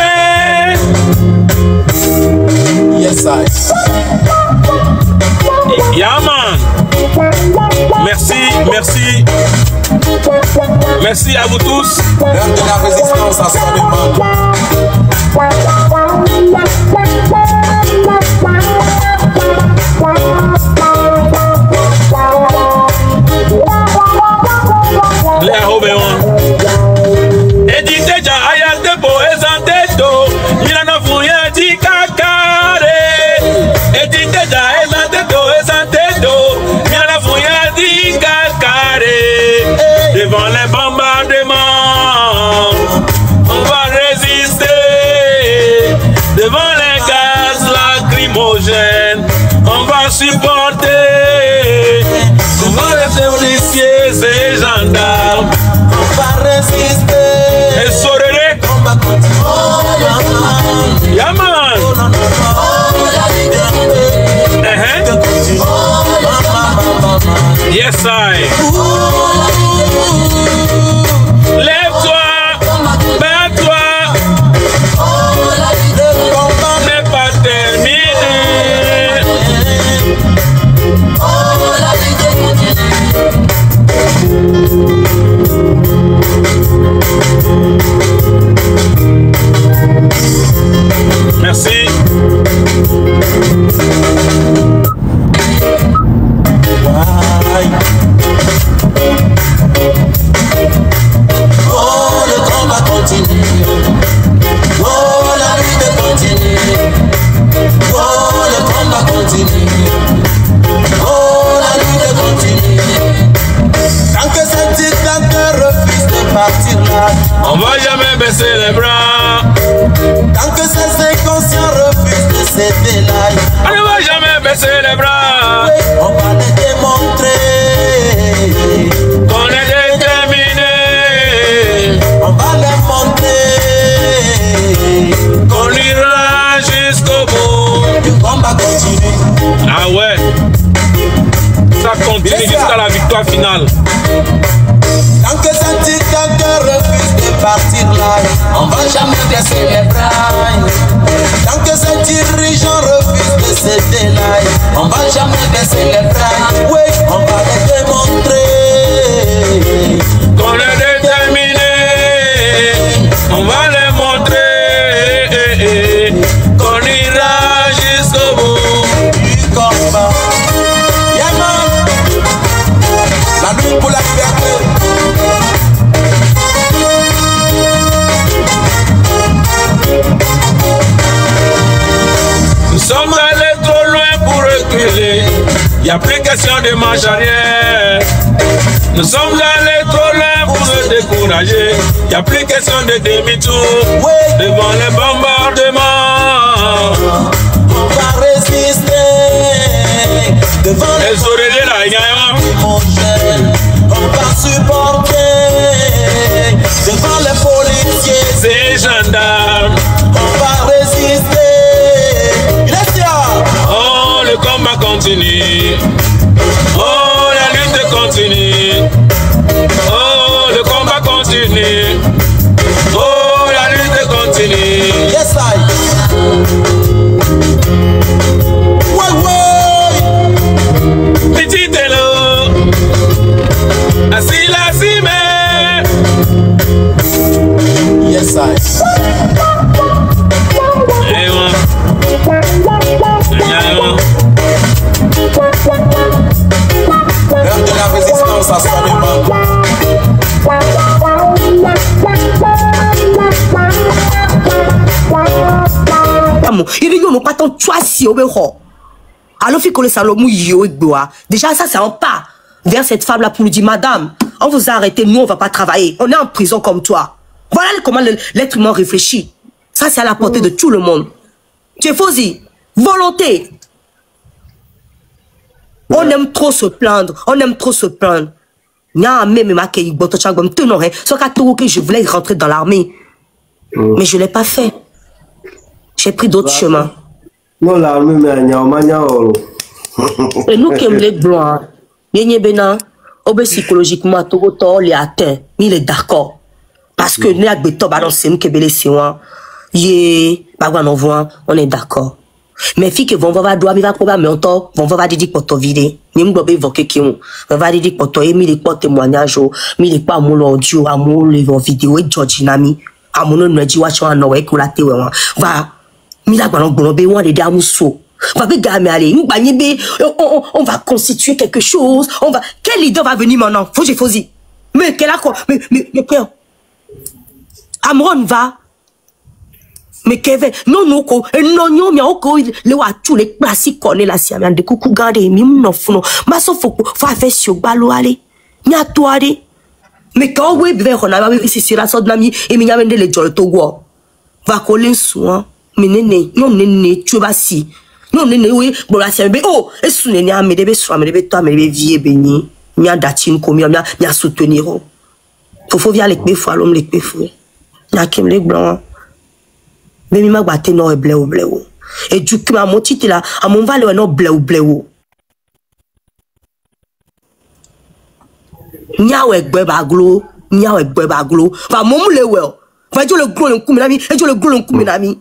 Yes, I. Yeah, man. Merci à vous tous. L'heure de la résistance à son demande. Devant les bombardements, on va résister. Devant les gaz lacrymogènes, on va supporter. Yeah, man. Yes, I. Lève-toi, bats-toi. Le combat n'est pas terminé. La vie merci. Oh, le combat continue. Oh, la lutte continue. Oh, le combat continue. Oh, la lutte continue. Tant que ce dictateur refuse de partir là, on va jamais baisser les bras. Tant que ces inconscients refusent de céder là, on ne va jamais baisser les bras. Oui, on va les démontrer qu'on est déterminé. On va les montrer qu'on ira jusqu'au bout. Le combat continue. Ah ouais, ça continue jusqu'à la victoire finale. Tant que ce dictateur refuse de partir là, on va jamais baisser les bras. Tant que ce dirigeant refuse de céder là, on va jamais baisser les bras. Oui, on va les démontrer qu'on est déterminé. On va les montrer qu'on ira jusqu'au bout du combat. Yaman, la lutte pour la liberté. Nous sommes allés trop loin pour reculer. Il n'y a plus question de marche arrière. Nous sommes allés trop loin pour se décourager. Il n'y a plus question de demi-tour. Devant les bombardements, on va résister. Devant les oreillers là, il y a on va supporter. Devant les policiers, ces gendarmes, on va résister. Oh, le combat continue. Oh, la lutte continue. Oh, le combat continue. Oh, la lutte continue. Yes, I. Ouais. Petit télo. Assis la cime. Yes, I. Eh, ouais. L'heure de la résistance à son époque. Déjà ça c'est un pas vers cette femme là pour lui dire madame, on vous a arrêté, nous on va pas travailler, on est en prison comme toi. Voilà comment l'être humain réfléchit. Ça c'est à la portée de tout le monde. Tifosi, volonté. On aime trop se plaindre, on aime trop se plaindre. Je voulais rentrer dans l'armée, mais je ne l'ai pas fait. J'ai pris d'autres chemins. Non, l'armée, mais et nous qui aimons les blancs, psychologiquement, il est atteint, il est d'accord. Parce que nous on est d'accord. Mais filles qui vont voir doigt mi va proba mais on to vont voir dire pour to vide ni mgbo évoquer qui on va dire pour to mi les porte témoignage mi les pas mon audio amour les vidéo et Georgina mi amono no ji wa cho no we ko la te we won va mi la gbon be won le da muso va be ga mi aller ngba yin be on va constituer quelque chose on va quel leader va venir maintenant faut y mais quel a quoi mais père Amron va mais Kevin, non, mais oko, le wa tous les classiques connaît la siamian de coucou garder, mim non funo, ma so faut faire sur balo aller, nya toi de, mais quand oui, bien on a vu si la sorte d'ami et mi nyamende le jol togo, va coller soin, mais non, tu vas si, non, oui, bon la siamian, oh, et sous ne nya me debe soit, me debe toi, me debe vie béni, nya datin comme nya soutenir, faut via les peu fois l'homme les peu fou, nya kim les blanc. Mais mi ma batte no bleu. Et du coup, à mon titre là, à mon valeur no bleu. Nyawe gbe baglo. Va mon le well. Va jo le gros le coup minami, et jo le gros le coup minami.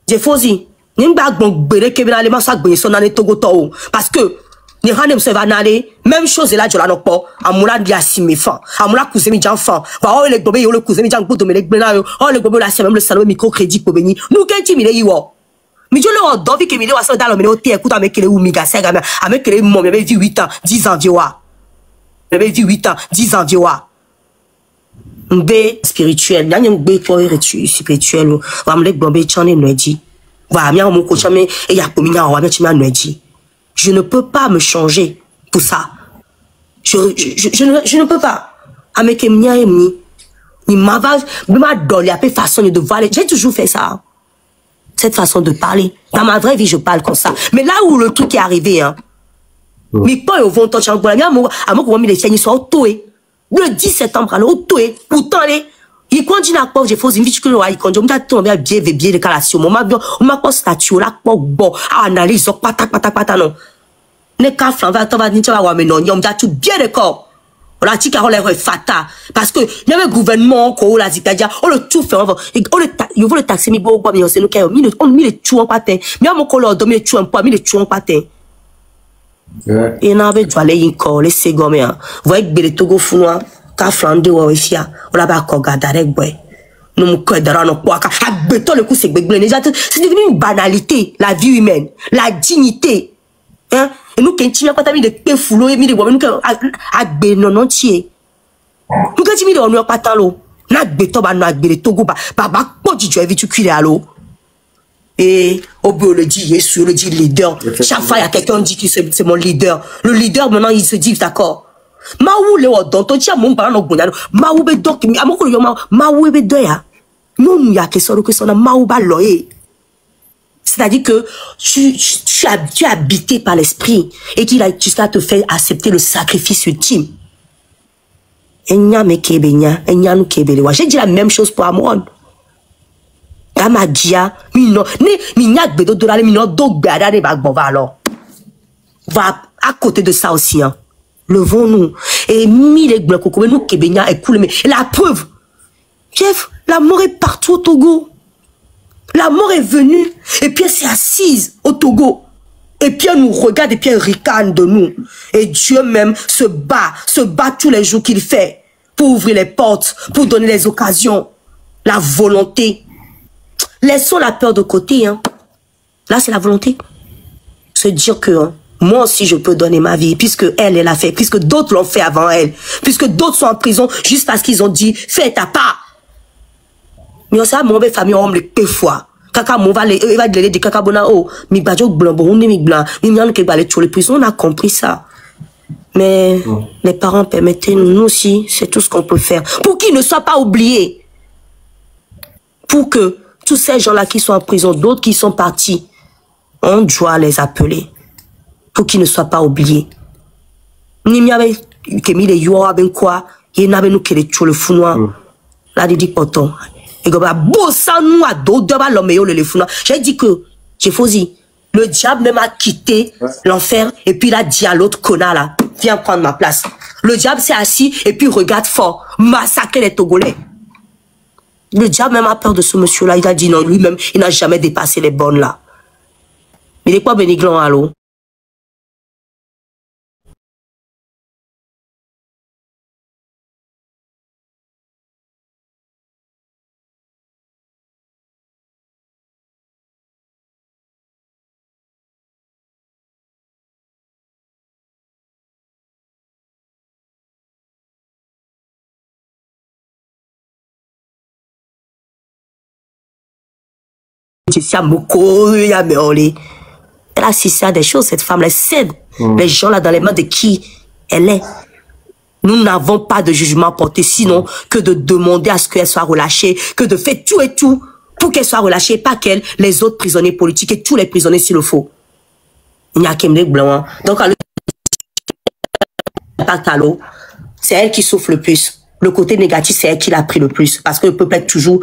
J'ai fausi. Nimba bon bere ke bina le ma sa gbe so na ne Togo to parce que ni hanem se va nale même chose là je la no po amula dia simefan amula cousin mi janfan va o le gbobe yo le cousin mi jan gbodo me le gbe na yo o le gbobe la se même le salon microcrédit ko beni nous kenti mi le yiwo mi jo le odo vi ke mi le wa so da lo mi le o te écoute avec le mi ga se ga avec le mo me vi 8 ans 10 ans vioa me vi 8 ans 10 ans vioa mbe spirituel nya ngbe ko spirituel wa me le gbobe chane no di wa mi mon coach me e ya ko mi nya wa me chi ma no di. Je ne peux pas me changer pour ça. Je ne peux pas. Avec il m'a donné la façon de parler. J'ai toujours fait ça. Cette façon de parler. Dans ma vraie vie, je parle comme ça. Mais là où le truc est arrivé, hein. Mais pas au vent, le 10 septembre, alors, pourtant, il continue à quoi j'ai fait une vidéo que il continue à tomber bien de calation mon avion on m'a pas statue là pas bon analyse pata non ne ka flan va to va ni va mais non on tout bien d'accord on a dit qu'on est fata parce que il y avait gouvernement ko la dictature on le tout fait on le taxi mi bo mais c'est nous qui on mis le tout en patin mais mon ko le dormir tout en pas mis le tout en patin et na be doit aller encore les segomé voyez que Togo funoa ka flande wa fia on la ba ko gadare boy nous me codera no quoi ka agbeto le coup c'est devenu une banalité la vie humaine la dignité hein et nous kenti pas mi de pe fulo et mi de bo nous agbe non tie nous kenti mi de on pas tant lo na agbeto ba no agbe Togo ba po jijo evi tu cuire allo et Obo le dit Yesu le dit leader chaque fois il y a quelqu'un dit que c'est mon leader le leader maintenant il se dit d'accord Maou le odon to ti amon ba no gbonyano maou be dok mi amoko yo maou be do ya non ya que so na maou ba lo c'est-à-dire que tu es habité par l'esprit et qu'il a jusqu'à te faire accepter le sacrifice ultime. Enya me kebenya enya nu kebele wa j'ai dit la même chose pour Amon Amadia mi no mi nya gbedo do la mi no do gbada de ba gbon va alors va à côté de ça aussi hein. Levons-nous et mille blocs comme nous Kébénia et cool mais la preuve chef la mort est partout au Togo la mort est venue et puis elle s'est assise au Togo et puis elle nous regarde et puis elle ricane de nous et Dieu même se bat tous les jours qu'il fait pour ouvrir les portes pour donner les occasions la volonté laissons la peur de côté hein. Là c'est la volonté se dire que hein, moi aussi, je peux donner ma vie, puisque elle l'a fait, puisque d'autres l'ont fait avant elle, puisque d'autres sont en prison juste parce qu'ils ont dit, fais ta part. Mais on sait, mon famille, on me le foi. Kaka, mon va le de kaka bona, oh, mi badjo blanc, bon, mi blanc, mi n'yan que balé sur les prisons, on a compris ça. Mais, les parents, permettez-nous, nous aussi, c'est tout ce qu'on peut faire. Pour qu'ils ne soient pas oubliés. Pour que tous ces gens-là qui sont en prison, d'autres qui sont partis, on doit les appeler. Pour qu'ils ne soient pas oubliés. Ni mi avait que mi les yo ben quoi, il n'avait nous que les tchou le founois. Là dit poto. Et que ba bossa nous à do de ba l'homme yo le founois. J'ai dit que j'ai fausi. Le diable même a quitté l'enfer et puis il a dit à l'autre connard là, viens prendre ma place. Le diable s'est assis et puis regarde fort, massacrer les Togolais. Le diable même a peur de ce monsieur là, il a dit non, lui-même, il n'a jamais dépassé les bornes là. Mais il est quoi Béniglan allô? Elle a assisté à des choses, cette femme, elle cède les gens là dans les mains de qui elle est. Nous n'avons pas de jugement porté, sinon que de demander à ce qu'elle soit relâchée, que de faire tout et tout pour qu'elle soit relâchée, pas qu'elle, les autres prisonniers politiques et tous les prisonniers s'il le faut. Il n'y a qu'un blanc. Donc, c'est elle qui souffre le plus. Le côté négatif, c'est elle qui l'a pris le plus. Parce que le peuple est toujours...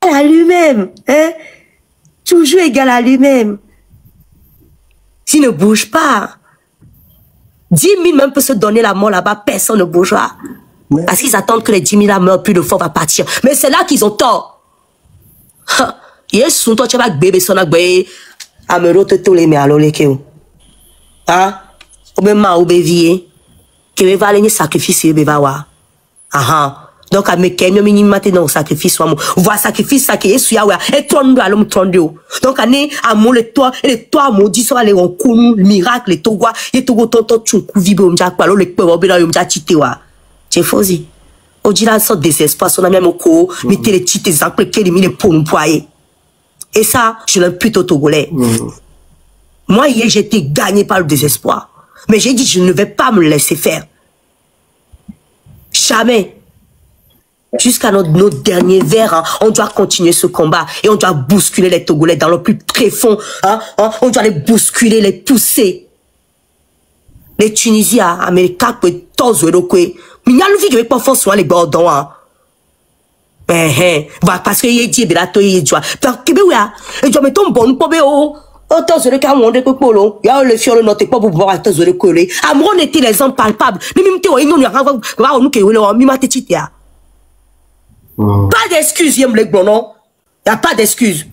à lui-même, hein? Toujours égal à lui-même. S'il ne bouge pas, 10 000 même peut se donner la mort là-bas, personne ne bougera. Ouais. Parce qu'ils attendent que les 10 000 meurent, plus de fois va partir. Mais c'est là qu'ils ont tort. Yes, son toi tu vas bébé son agbe, amero te tous les mais alors les keo. Hein? Ou même ma ou bévier, que va aller sacrifice et va wa. Aha. Donc à me kemio minimum dans sacrifice wa mo. Voir sacrifice ça qui est sur ya et tondo à l'homme tondo. Donc ané amour le toi et le toi maudit soit les rencontres miracle et togo et togo tonton chunku vibe o mja kwalo le pe wa bela yo mja chite wa. C'est fausi. On dit là ça désespoir son ami moko, mettez les petites exemples que les mille pour nous poyer. Et ça, je l'impute aux Togolais. Moi, hier, j'étais gagné par le désespoir. Mais j'ai dit, je ne vais pas me laisser faire. Jamais. Jusqu'à notre dernier verre, hein, on doit continuer ce combat. Et on doit bousculer les Togolais dans le plus tréfonds. On doit les bousculer, les pousser. Les Tunisiens, Américains, tous les Européens. Mais il y a le vie qui n'est pas forcément les Bordons. Parce que il dit de la toi il doit donc que bien et doit mettre un bon pour béo autant sur le cas monde que polo il y a le fiole noté pas pour pouvoir attendre le coller à mon était les gens palpables ni même toi nous va nous que le mi mate titia pas d'excuses yem le bon non il y a pas d'excuses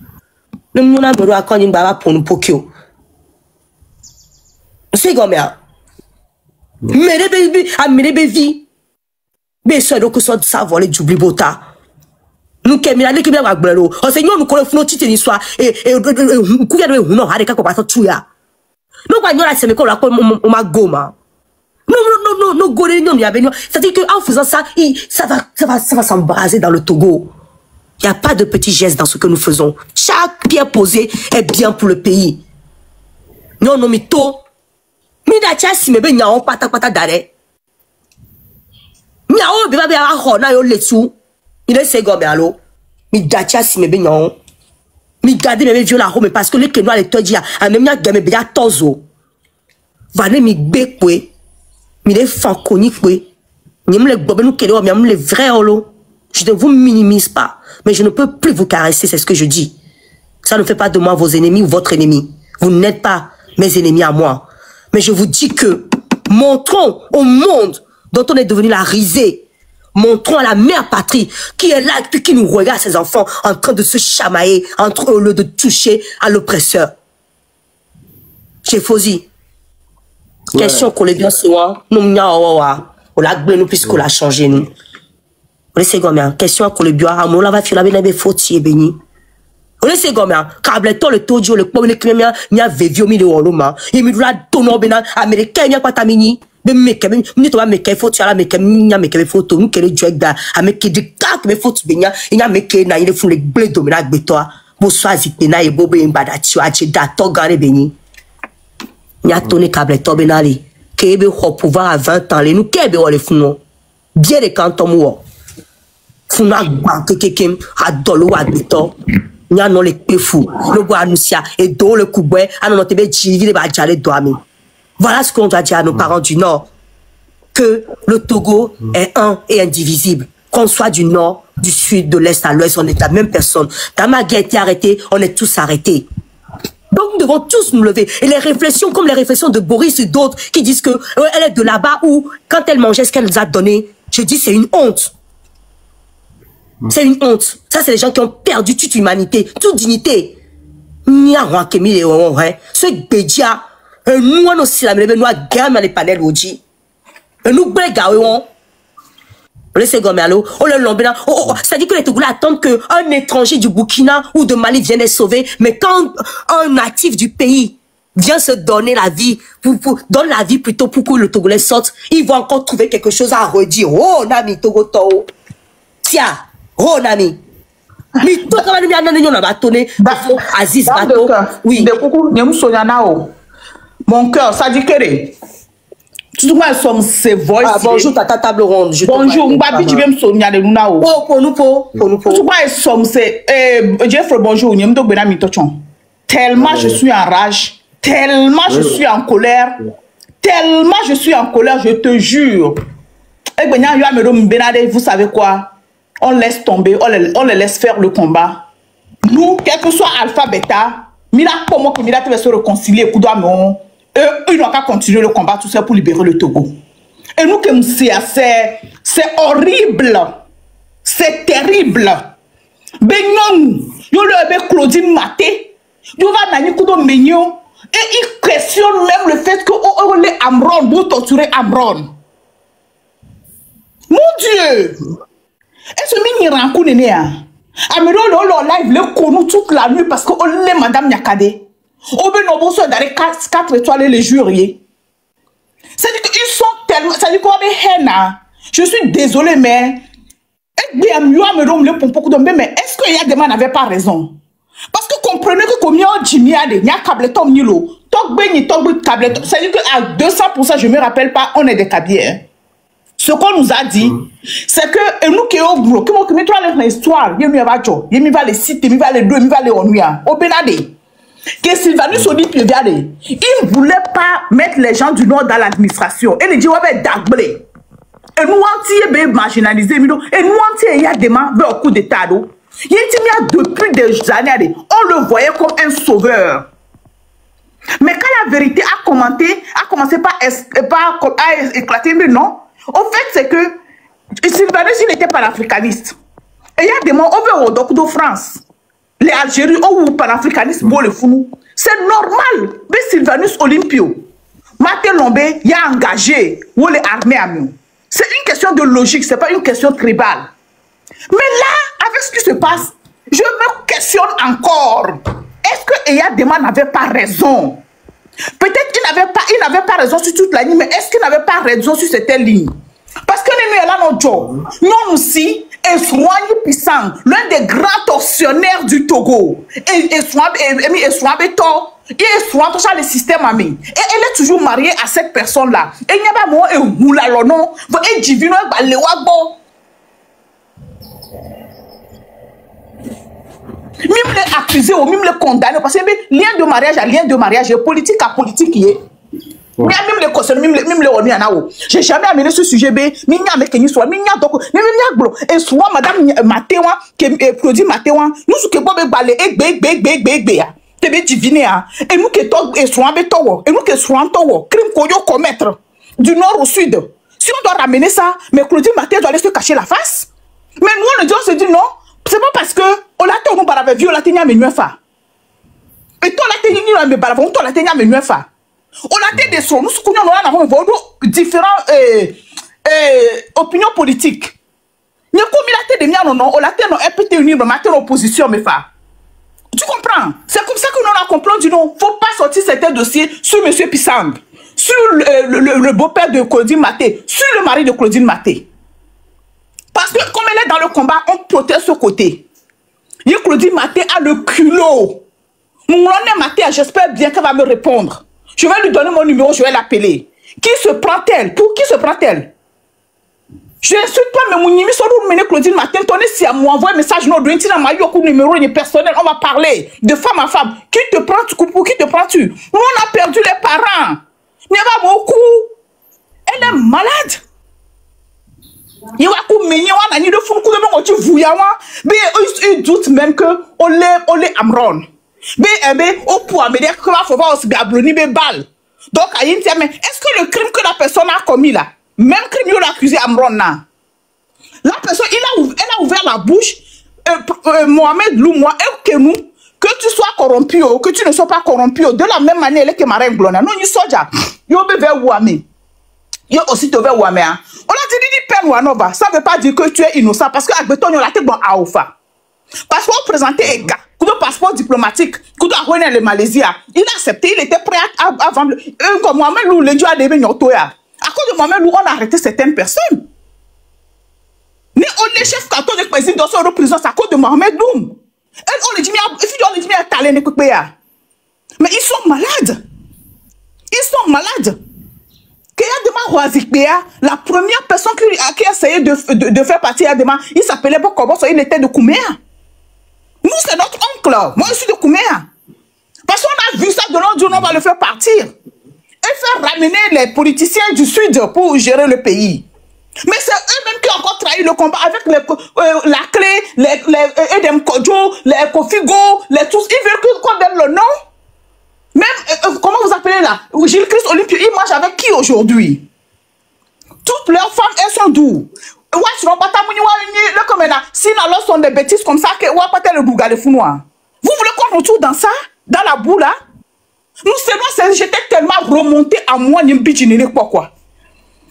même nous na me ro akoni baba pour nous pokio c'est comme ça mais les bébés à mes bébés mais ça donc ça savoir les j'oublie bota. Nous qui m'avons dit que bien agblero. On sait nous connaissons nos titres d'histoire et couillard de non harika ko pas tuya. Nous pas nous la semaine qu'on la comme on ma goma. Non goré non y a venu. C'est-à-dire que en faisant ça, ça va s'embraser dans le Togo. Il y a pas de petits gestes dans ce que nous faisons. Chaque pierre posée est bien pour le pays. Non mito. Mi da cha si me be nyawo pata dare. Nyawo be ba be a ho na yo letu. Il est segomé allo. Mi dacha si me benyon. Mi garde me viola home parce que les kenwa les todia a même ya game bia tozo. Vane mi bekwe. Mi les fankoni kwe. Ni me le bobe nous kelo mi am le vrai holo. Je ne vous minimise pas, mais je ne peux plus vous caresser, c'est ce que je dis. Ça ne fait pas de moi vos ennemis ou votre ennemi. Vous n'êtes pas mes ennemis à moi. Mais je vous dis que montrons au monde dont on est devenu la risée. Montrons à la mère patrie qui est là, qui nous regarde ses enfants en train de se chamailler entre eux au lieu de toucher à l'oppresseur. Chez Fauzi. Ouais. Question qu'on les bien souvent. Nous on l'a gagné puisqu'on l'a changé nous. On laisse gomme. Question qu'on les bien. On l'a va faire la belle faute et béni. On laisse gomme. Câble-toi le tojo le pomme le crémia ni a vevio mi le oloma. Il me doit donner bena américain ni a pas tamini. Mais quand même ni toi mais qu'il faut tu as mais quand même ni mais photo nous qu'elle joue da avec qui dit que faut tu benya il y a mais que na il faut les blé domina beto bo soazi na e bobo imbada tu a da to gare beni ni a tourné câble to benali que be ho pouvoir à 20 ans les nous que be le funo bien de quand on mo funa gba kekem adolo wa beto ni a non les pe fou le bois anusia et do le kubwe anon te be jivi ba jale doami. Voilà ce qu'on doit dire à nos parents du Nord. Que le Togo est un et indivisible. Qu'on soit du Nord, du Sud, de l'Est à l'Ouest, on est la même personne. Damagui a été arrêté, on est tous arrêtés. Donc nous devons tous nous lever. Et les réflexions, comme les réflexions de Boris et d'autres, qui disent que elle est de là-bas ou quand elle mangeait ce qu'elle nous a donné, je dis c'est une honte. C'est une honte. Ça, c'est les gens qui ont perdu toute humanité, toute dignité. Ce bédia. Nous, on aussi la mêlée, nous, gamme les panels oji. Nous, on laisse gommer à l'eau. On le lambena. C'est-à-dire que les Togolais attendent qu'un étranger du Burkina ou de Mali vienne les sauver. Mais quand un natif du pays vient se donner la vie, donne la vie plutôt pour que le Togolais sorte, ils vont encore trouver quelque chose à redire. Oh, Nami, Togoto. Tiens, oh, Nami. Mais tout le monde a bâtonné. Aziz Bato. Oui. Mon cœur, ça dit que tout le monde sommes ses voix. Bonjour, tata table ronde. Bonjour, Mbabi, tu viens me sonner de Luna. Pour nous. Tout le monde sommes ses. Jeffrey, bonjour, nous sommes benami tochon. Tellement je suis en rage, tellement je suis en colère, je te jure. Et ben, vous savez quoi? on laisse tomber, on les laisse faire le combat. Nous, quel que soit Alpha, Beta, Mila, comment que Mila va se réconcilier, ils n'ont qu'à continuer le combat, tout ça pour libérer le Togo. Et nous, comme c'est horrible, c'est terrible. Benyon, yo le Claudine Maté, yo va nani kudo mignon, et il questionne même le fait que les Amron, vous torturez Amron. Mon Dieu! Et ce mini rankou néné, Amiro le live le connu toute la nuit parce que on les Madame Nyakade. On veut nos beaux d'aller 4 étoiles les juriers. C'est-à-dire qu'ils sont tellement. C'est-à-dire qu'on est henna. Je suis désolé, mais. Mais est-ce que Yadema n'avait pas raison? Parce que comprenez que comme y'a Jimmy Ade, il y a Cableton Nilo. C'est-à-dire qu'à 200%, je ne me rappelle pas, on est des cabiers. Ce qu'on nous a dit, c'est que nous qui sommes au gros, qui mettons l'histoire, il y a les sites, il y a les deux, il y a les onuya, au Benade. Que Sylvanus Olympio, il ne voulait pas mettre les gens du Nord dans l'administration. Et il dit, ouais, d'agblé. Et nous, on est marginalisés. Et nous, on est des mains au coup d'État. Il y a depuis des années, on le voyait comme un sauveur. Mais quand la vérité a commencé par éclater, mais non. Au fait, c'est que Sylvanus, il n'était pas l'africaniste. Et il y a des moments, on veut au Doc de France. Les Algériens ont panafricanistes, bon le fou. C'est normal. Mais Sylvanus Olympio, Maté Lombé, il a engagé ou les armées à nous. C'est une question de logique, c'est pas une question tribale. Mais là, avec ce qui se passe, je me questionne encore. Est-ce que Eyadema n'avait pas raison? Peut-être qu'il n'avait pas raison sur toute la ligne, mais est-ce qu'il n'avait pas raison sur cette ligne? Parce que nous, là, notre job, nous aussi, Eswani Pissang, l'un des grands tortionnaires du Togo, et le système ami. Et elle est toujours mariée à cette personne-là. Et il n'y a pas moi et Moulalonon, et Divino, le Wagbo. Même les accusés ou même les condamnés, parce que lien de mariage à lien de mariage, et politique à politique qui est. Même les concernés, même les remis en haut. J'ai jamais amené ce sujet, mais il y a des soit, mais il y a donc, et soit madame Matéwa, qui produit Matéwa, nous ce que Bob balé, et diviner, et nous qui sommes et soit béton, et nous qui sommes en crime qu'on doit commettre du nord au sud. Si on doit ramener ça, mais Claudine Maté doit aller se cacher la face. Mais nous, on se dit non, c'est pas parce que on l'a tenu par la vie, on l'a tenu à menuefa. Et toi, la tenu à me balavon, toi, la tenu à menuefa. On a des sons, nous avons différentes opinions politiques. Nous avons opposition, mais tu comprends? C'est comme ça que nous avons compris. Il ne faut pas sortir certains dossiers sur M. Pissang, sur le beau-père de Claudine Maté, sur le mari de Claudine Maté. Parce que comme elle est dans le combat, on protège ce côté. Et Claudine Maté a le culot. Mon Maté, j'espère bien qu'elle va me répondre. Je vais lui donner mon numéro, je vais l'appeler. Qui se prend-elle? Pour qui se prend-elle? Je insulte pas, mais mon numéro, Claudine Matin, si elle m'envoie un message, non, numéro personnel, on va parler de femme à femme. Qui te prends-tu? Pour qui te prends-tu? Nous, on a perdu les parents. Il y a beaucoup. Elle est malade. Il y a ils doutent même que on les Amron. Mais au point, mais dire que va faut voir aussi gabloni mais balle. Donc mais est-ce que le crime que la personne a commis là, même crime il a accusé Amron là, la personne elle a ouvert la bouche, Mohamed Loumoua et que nous, que tu sois corrompu ou que tu ne sois pas corrompu de la même manière elle que Marine Glona, non il soja, yo bébé ouame, yo aussi te vers ouame. On a dit peine ouanova, ça veut pas dire que tu es innocent parce que avec béton on l'a été bon à Ofa. Passeport présenté est gars. Passeport diplomatique, le Malaisie, il a accepté, il était prêt à vendre. Comme Mohamed Lou, le Dieu a dévenu à cause de Mohamed Lou, on a arrêté certaines personnes. Mais on est chef canton de président dans son prison à cause de Mohamed Lou. On les dit, mais ils sont malades. Ils sont malades. La première personne qui a essayé de faire partie d'Adema, il s'appelait Bokobo, il était de Kouméa. Nous, c'est notre oncle. Moi, je suis de Kouméa. Parce qu'on a vu ça de l'autre, on va le faire partir. Et faire ramener les politiciens du Sud pour gérer le pays. Mais c'est eux-mêmes qui ont encore trahi le combat avec la clé, les Edem Kodjo, les Kofigo, les tous. Ils veulent qu'on donne le nom. Même, comment vous appelez là? Gilles Christ Olympio, ils mangent avec qui aujourd'hui? Toutes leurs femmes, elles sont d'où? Si alors sont des bêtises comme ça, vous voulez qu'on retourne dans ça? Dans la boue là? Nous, c'est moi, j'étais tellement remonté à moi, quoi.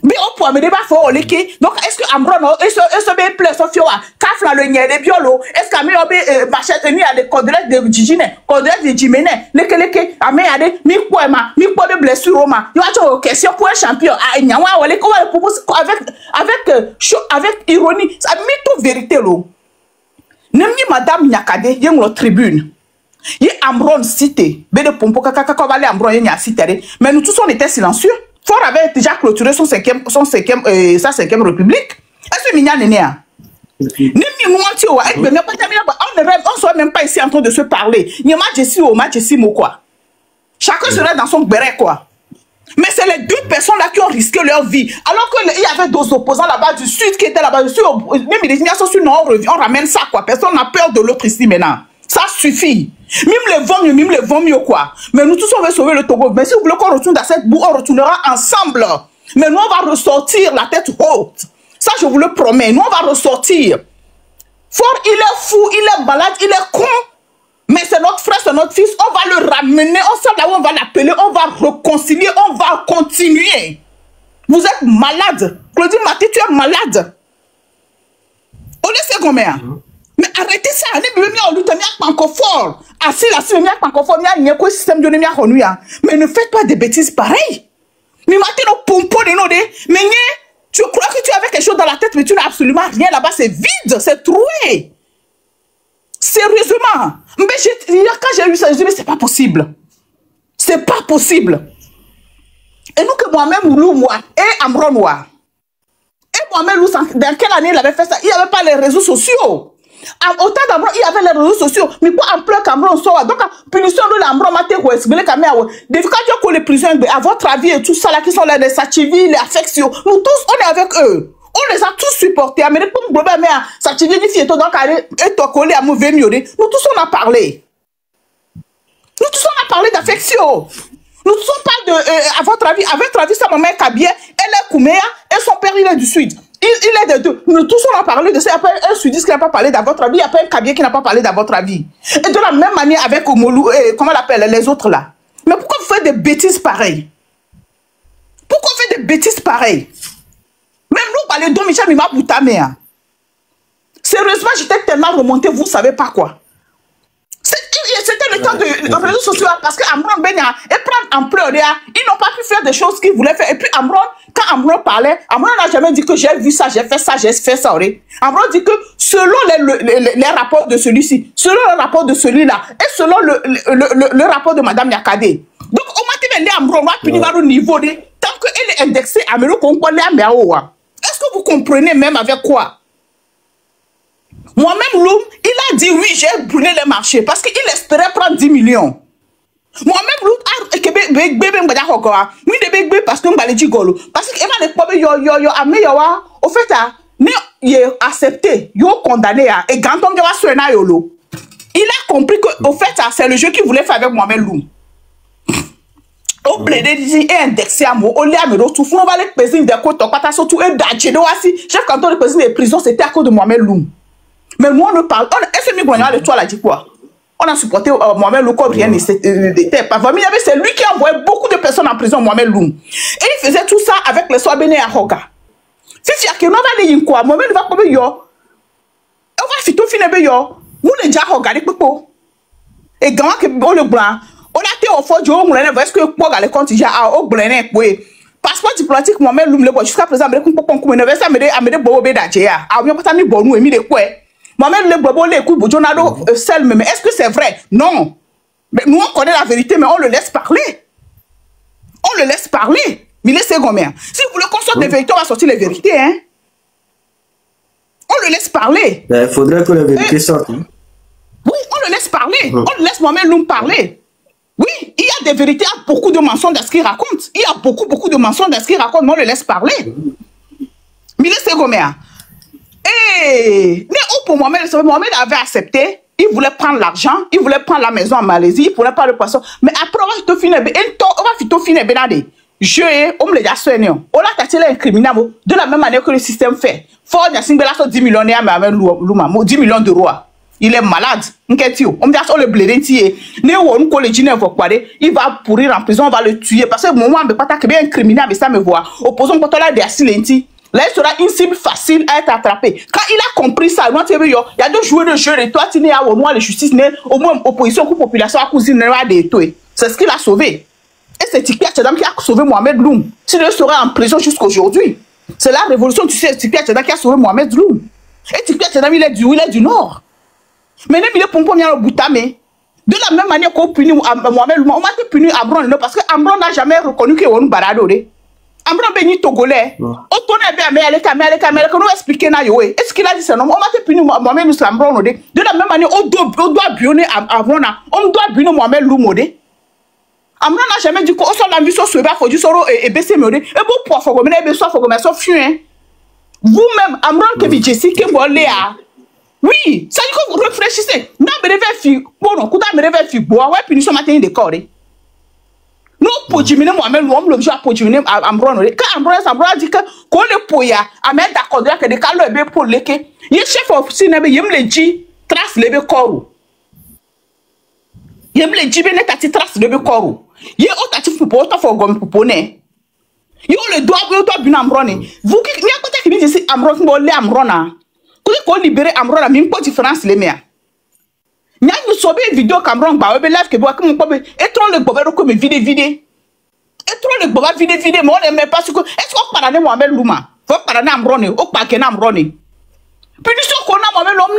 Mais au point, mais débat fort, donc est-ce que Ambron, est-ce que plus Sofia, Kafla le nier de biolo, est-ce qu'Amé Machette ni à des coderettes de Gigine, coderettes de Jimene, lesquels Amé a des mi poema, mi poema de blessure Roma, il y a une question pour un champion, à Nyawa, avec ironie, ça met toute vérité l'eau. N'aime Madame Nyakade, il y a une tribune. Il y a Ambron cité, Bede Pompo, Kakakabale Ambron, il y a cité, mais nous tous on était silencieux. Fort avait déjà clôturé sa cinquième république. Est-ce que Mignan est né? On ne soit même pas ici en train de se parler. Il y a Majessi quoi. Chacun serait dans son béret quoi. Mais c'est les deux personnes là qui ont risqué leur vie. Alors qu'il y avait d'autres opposants là-bas du sud qui étaient là-bas du sud. Même les Ignatius, on ramène ça quoi. Personne n'a peur de l'autre ici maintenant. Ça suffit. Même les vont mieux quoi. Mais nous tous on veut sauver le Togo. Mais si vous voulez qu'on retourne dans cette boue, on retournera ensemble. Mais nous on va ressortir la tête haute. Ça je vous le promets. Nous on va ressortir. Fort il est fou, il est malade, il est con. Mais c'est notre frère, c'est notre fils. On va le ramener. On sait là où on va l'appeler. On va réconcilier. On va continuer. Vous êtes malade. Claudine Maté, tu es malade. On est combien? Mais arrêtez ça, mais ne faites pas des bêtises pareilles. Mais tu crois que tu avais quelque chose dans la tête, mais tu n'as absolument rien là-bas, c'est vide, c'est troué. Sérieusement. Mais quand j'ai lu ça, je dis, mais c'est pas possible. C'est pas possible. Et nous que moi-même, moi, et Ambron, moi. Et moi-même, dans quelle année il avait fait ça? Il n'y avait pas les réseaux sociaux. Autant d'Ambron, il y avait les réseaux sociaux. Mais quoi, en plein Cameroun, donc, punition de l'Ambron, depuis quand tu as les prisons, à votre avis, et tout ça, là, qui sont là, les Sachivi, les affections, nous tous, on est avec eux. On les a tous supportés. Mais nous tous, on a parlé. Nous tous, on a parlé d'affection. Nous tous, on parle de, à votre avis, sa maman est Kabie, elle est Kouméa, et son père, il est du Sud. Il est des deux. Nous tous, on a parlé de ça. Il n'y a pas un Sudiste qui n'a pas parlé d'à votre avis. Il n'y a pas un Kabie qui n'a pas parlé d'à votre avis. Et de la même manière avec Omolou, comment on l'appelle, les autres là. Mais pourquoi vous faites des bêtises pareilles? Pourquoi vous faites des bêtises pareilles? Même nous, les deux Michel Mima Boutamea. Sérieusement, j'étais tellement remonté, vous ne savez pas quoi. C'était le temps de réseaux sociaux parce qu'Ambron Benya et prendre ampleur, ils n'ont pas pu faire des choses qu'ils voulaient faire. Et puis Ambron, quand Ambron parlait, Ambron n'a jamais dit que j'ai vu ça, j'ai fait ça, j'ai fait ça. Ambron dit que selon les rapports de celui-ci, selon le rapport de celui-là, et selon le rapport de Madame Nyakade. Donc, au matin, Ambron va punir au niveau de tant qu'elle est indexée à Melo Konkwale Améaoua. Est-ce que vous comprenez même avec quoi? Moi-même, Loum, il a dit oui, j'ai brûlé les marchés parce qu'il espérait prendre 10 millions. Moi-même, Loum, parce que parce que au fait, il a accepté, il a condamné, et quand on il a compris que, au fait, c'est le jeu qu'il voulait faire avec moi-même, Loum. Au plaidé dit et indexé à moi, au lieu de me tout, on va les peser des côtes, pas surtout un daché de Wassi. Chef canton de président des prisons, c'était à cause de moi-même, Loum. Mais moi, on ne parle. Est-ce que Migouania, le toit, l'a dit quoi? On a supporté Mohamed Loum comme rien n'était pas. C'est lui qui a envoyé beaucoup de personnes en prison, Mohamed Loum. Et il faisait tout ça avec les soins béné à Hoga. Si tu as va aller quoi, Mohamed va comme yo. On va faire tout finir yo. Nous les gens regardent beaucoup. Et quand on le blanc, on a été au fond du haut, est-ce que quoi les comptes déjà à au blanc, oui. Passeport diplomatique, Mohamed Loum, le bois, jusqu'à présent, mais ça me bobo d'Adjea. Ah, on n'a pas mis bon nous et mis les quoi. Moi-même, le bobo, les coups, Bojonado, seul, mais est-ce que c'est vrai? Non. Mais nous, on connaît la vérité, mais on le laisse parler. On le laisse parler. Mais laissez combien? Si vous voulez qu'on sorte les vérités, on va sortir les vérités, hein. On le laisse parler. Il faudrait que la vérité sorte. Hein? Oui, on le laisse parler. On le laisse moi-même nous parler. Oui, il y a des vérités, il y a beaucoup de mensonges dans ce qu'il raconte. Il y a beaucoup de mensonges dans ce qu'il raconte, mais on le laisse parler. Mille Segomea. Et pour Mohamed avait accepté. Il voulait prendre l'argent, il voulait prendre la maison en Malaisie, il voulait pas le poisson. Mais après, on va finir benade. Je on me l'a sonné. On l'a tâté l'incriminable de la même manière que le système fait. Faut y a 10 millions d'euros. 10 millions d'euros. Il est malade. On me dit on le blé il va pourrir en prison, on va le tuer parce que moi on me pas que bien incriminable ça me voit. Opposons quand on a des silenti. Là, il sera une cible facile à être attrapé. Quand il a compris ça, il y a deux joueurs de jeu et toi, tu n'es au moins la justice, au moins opposition pour la population à cousine de toi. C'est ce qu'il a sauvé. Et c'est Tikpi Tchadam qui a sauvé Mohamed Loum. S'il serait en prison jusqu'aujourd'hui. C'est la révolution, tu sais, Tikpi Tchadam qui a sauvé Mohamed Loum. Et Tikpi Tchadam, il est du Nord. Mais il est pompon bien au Boutamé. De la même manière qu'on punit Mohamed Loum, on m'a puni Amron parce que Amron n'a jamais reconnu qu'il y a un baradoré. Amron béni Togolais. Autonome Américain, nous expliquer na yoé. Est-ce qu'il a dit ça non? On m'a puni Mohamed Loum Amron de la même manière on doit bionner Amron, on doit bionner Mohamed Loum. Amron n'a jamais dit qu'on s'en a vu sur ce bas, faut du solo et baisser me. Et bon pour faut que me soit faut que me soit fuin. Vous-même Amron que Jessie que vous Léa. Oui, ça dit que vous réfléchissez. Non, mais devez fi bon non, couta me devez fi bois ouais punition matin de corps. Nous pour diminuer Mohamed Loum l'objet pour diminuer Amron. Quand Amron dit que qu'on le poya à mettre d'accord que des calmes be pour leke. Il chef officier na be yem le dit trace le be corps. Yem le dit be ne tati trace le be corps. Ye otati pour autant faut gomme pour poner. Yo le doit bien Amron. Vous qui n'y a pas qui dit si Amron mo le Amron. Qu'on libérer Amron a même pas différence les mères. N'y a nous sauver vidéo Amron ba be live que bois comme pas et trop le bobo comme vide. Et trop le bobo vide mais on n'aime pas ce que est-ce qu'on parle de Mohamed Louma. Faut parler d'Amron au pas que Amron. Punition qu'on a Mohamed Loum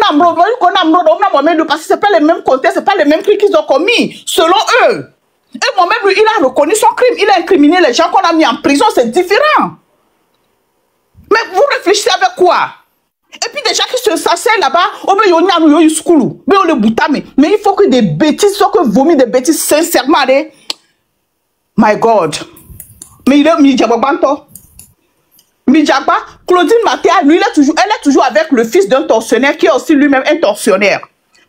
qu'on a Mohamed parce que c'est pas les mêmes contextes, c'est pas les mêmes trucs qu'ils ont commis selon eux. Et Mohamed il a reconnu son crime, il a incriminé les gens qu'on a mis en prison, c'est différent. Mais vous réfléchissez avec quoi? Et puis déjà qui se s'asseyent là-bas, mais il faut que des bêtises soient que vomi des bêtises sincèrement. My God. Mais il est Midjaba, Claudine Matéa, lui, elle est toujours avec le fils d'un tortionnaire qui est aussi lui-même un tortionnaire.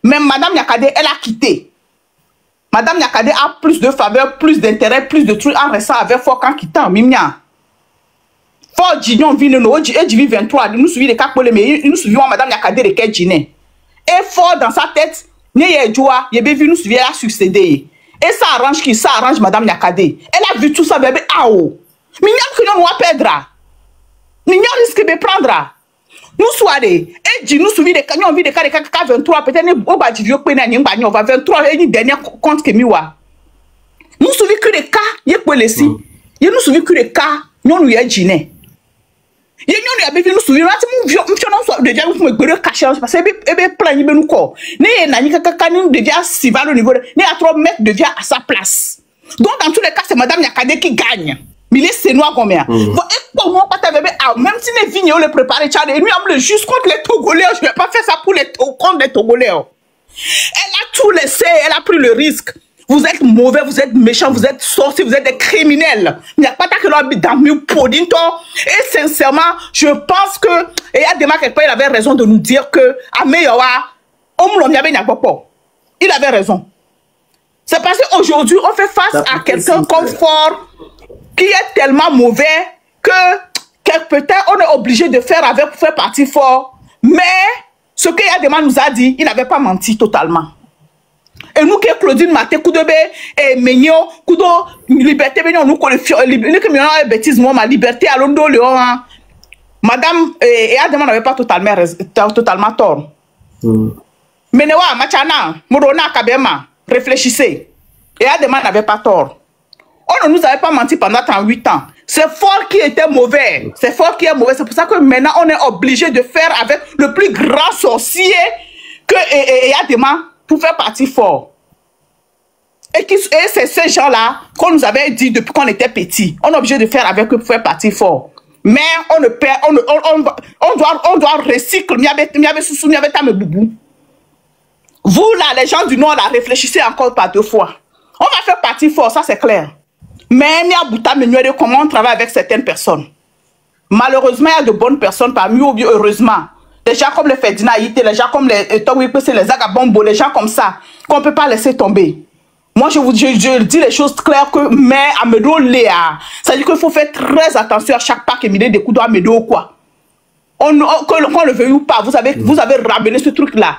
Même Madame Nyakade, elle a quitté. Madame Nyakade a plus de faveur, plus d'intérêt, plus de trucs en restant avec Fort en quittant Mimia. Fort Gignon vit le nom, et Jivi 23, nous suivons les quatre mais nous suivons Madame Nyakade de Kedjine. Et Fort dans sa tête, Nye Joa, Yebe vu nous suivons, elle a succédé. Et ça arrange qui? Ça arrange Madame Nyakade. Elle a vu tout ça, bébé, ah oh. Mais il y a que nous perdra. Nous risque de prendre. Nous soirées, et dit nous suivons des canyons, des cas 23, peut-être au bas du vieux pénal, on va 23 et une dernière compte que miwa. Nous suivons que des cas, il y a quoi laisser. Il nous suivons que des cas, nous nous y a dîné. Il y a bien nous suivons, nous déjà nous me cacher parce que ebe plan il nous corps. Né nani kaka nous devient si va au niveau, né à 3 mètres devient à sa place. Donc dans tous les cas c'est Madame Nyakade qui gagne. Mais c'est noir combien? Même si les vignes on les prépare, et nous on le juste contre les Togolais, je vais pas faire ça pour les contre les Togolais. Elle a tout laissé, elle a pris le risque. Vous êtes mauvais, vous êtes méchants, vous êtes sorciers, vous êtes des criminels. Il n'y a pas que l'on habite dans le podinto. Et sincèrement, je pense que, et il y a des marques quelque part, il avait raison de nous dire que, il avait raison. C'est parce qu'aujourd'hui, on fait face à quelqu'un comme Fort, qui est tellement mauvais que peut-être on est obligé de faire avec pour faire partie Fort. Mais ce que Yadema nous a dit, il n'avait pas menti totalement. Et nous qui Claudine Maté, Koudobe, et Mignon, Koudo, liberté, nous connaissons les bêtises, moi, ma liberté, à l'ondo, Madame, et Yadema n'avait pas totalement tort. Mais Newa, Machana, Morona, Kabema, réfléchissez. Et Yadema n'avait pas tort. On ne nous avait pas menti pendant 38 ans. C'est Fort qui était mauvais. C'est Fort qui est mauvais. C'est pour ça que maintenant, on est obligé de faire avec le plus grand sorcier que Yadema pour faire partie Fort. Et c'est ces gens-là qu'on nous avait dit depuis qu'on était petits. On est obligé de faire avec eux pour faire partie Fort. Mais on ne perd, on doit recycler. Vous là, les gens du Nord, là, réfléchissez encore par 2 fois. On va faire partie Fort, ça c'est clair. Mais comment on travaille avec certaines personnes. Malheureusement, il y a de bonnes personnes parmi eux, ou bien heureusement. Les gens comme les Ferdinand Haïté, les gens comme les Togwipese, les Agabombo, les gens comme ça, qu'on ne peut pas laisser tomber. Moi, je dis les choses claires que, mais Amedo Léa, ça veut dire qu'il faut faire très attention à chaque pas que Mide des coups d'Amedo ou quoi. Qu'on le veuille ou pas, vous avez ramené ce truc-là.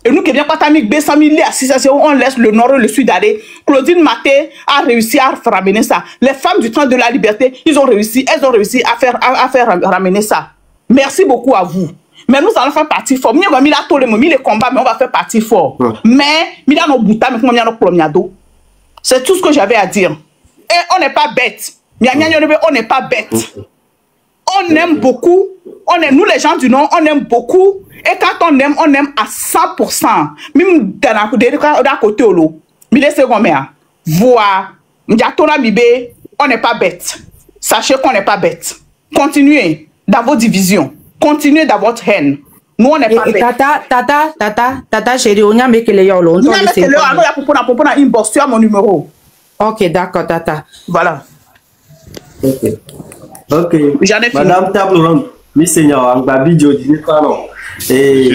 Et nous qui viens pas tamik B 100 000 associations, on laisse le nord et le sud aller. Claudine Maté a réussi à ramener ça. Les femmes du temps de la liberté, elles ont réussi à faire ramener ça. Merci beaucoup à vous. Mais nous allons faire partie fort. Nous avons mis les combats, mais on va faire partie fort. Mais c'est tout ce que j'avais à dire. Et on n'est pas bête. On n'est pas bête. On aime beaucoup. Nous, les gens du Nord, on aime beaucoup. Et quand on aime à 100%. Même d'un côté, voir, on n'est pas bête. Sachez qu'on n'est pas bête. Continuez dans vos divisions. Continuez dans votre haine. Nous, on n'est pas bête. Tata, chérie, on a mis que les gens l'ont entendu. On a inbox sur mon numéro. Ok, d'accord, Tata. Voilà. Ok. J'en ai fini. Madame Table Ronde, Seigneur, Babi Jodi, et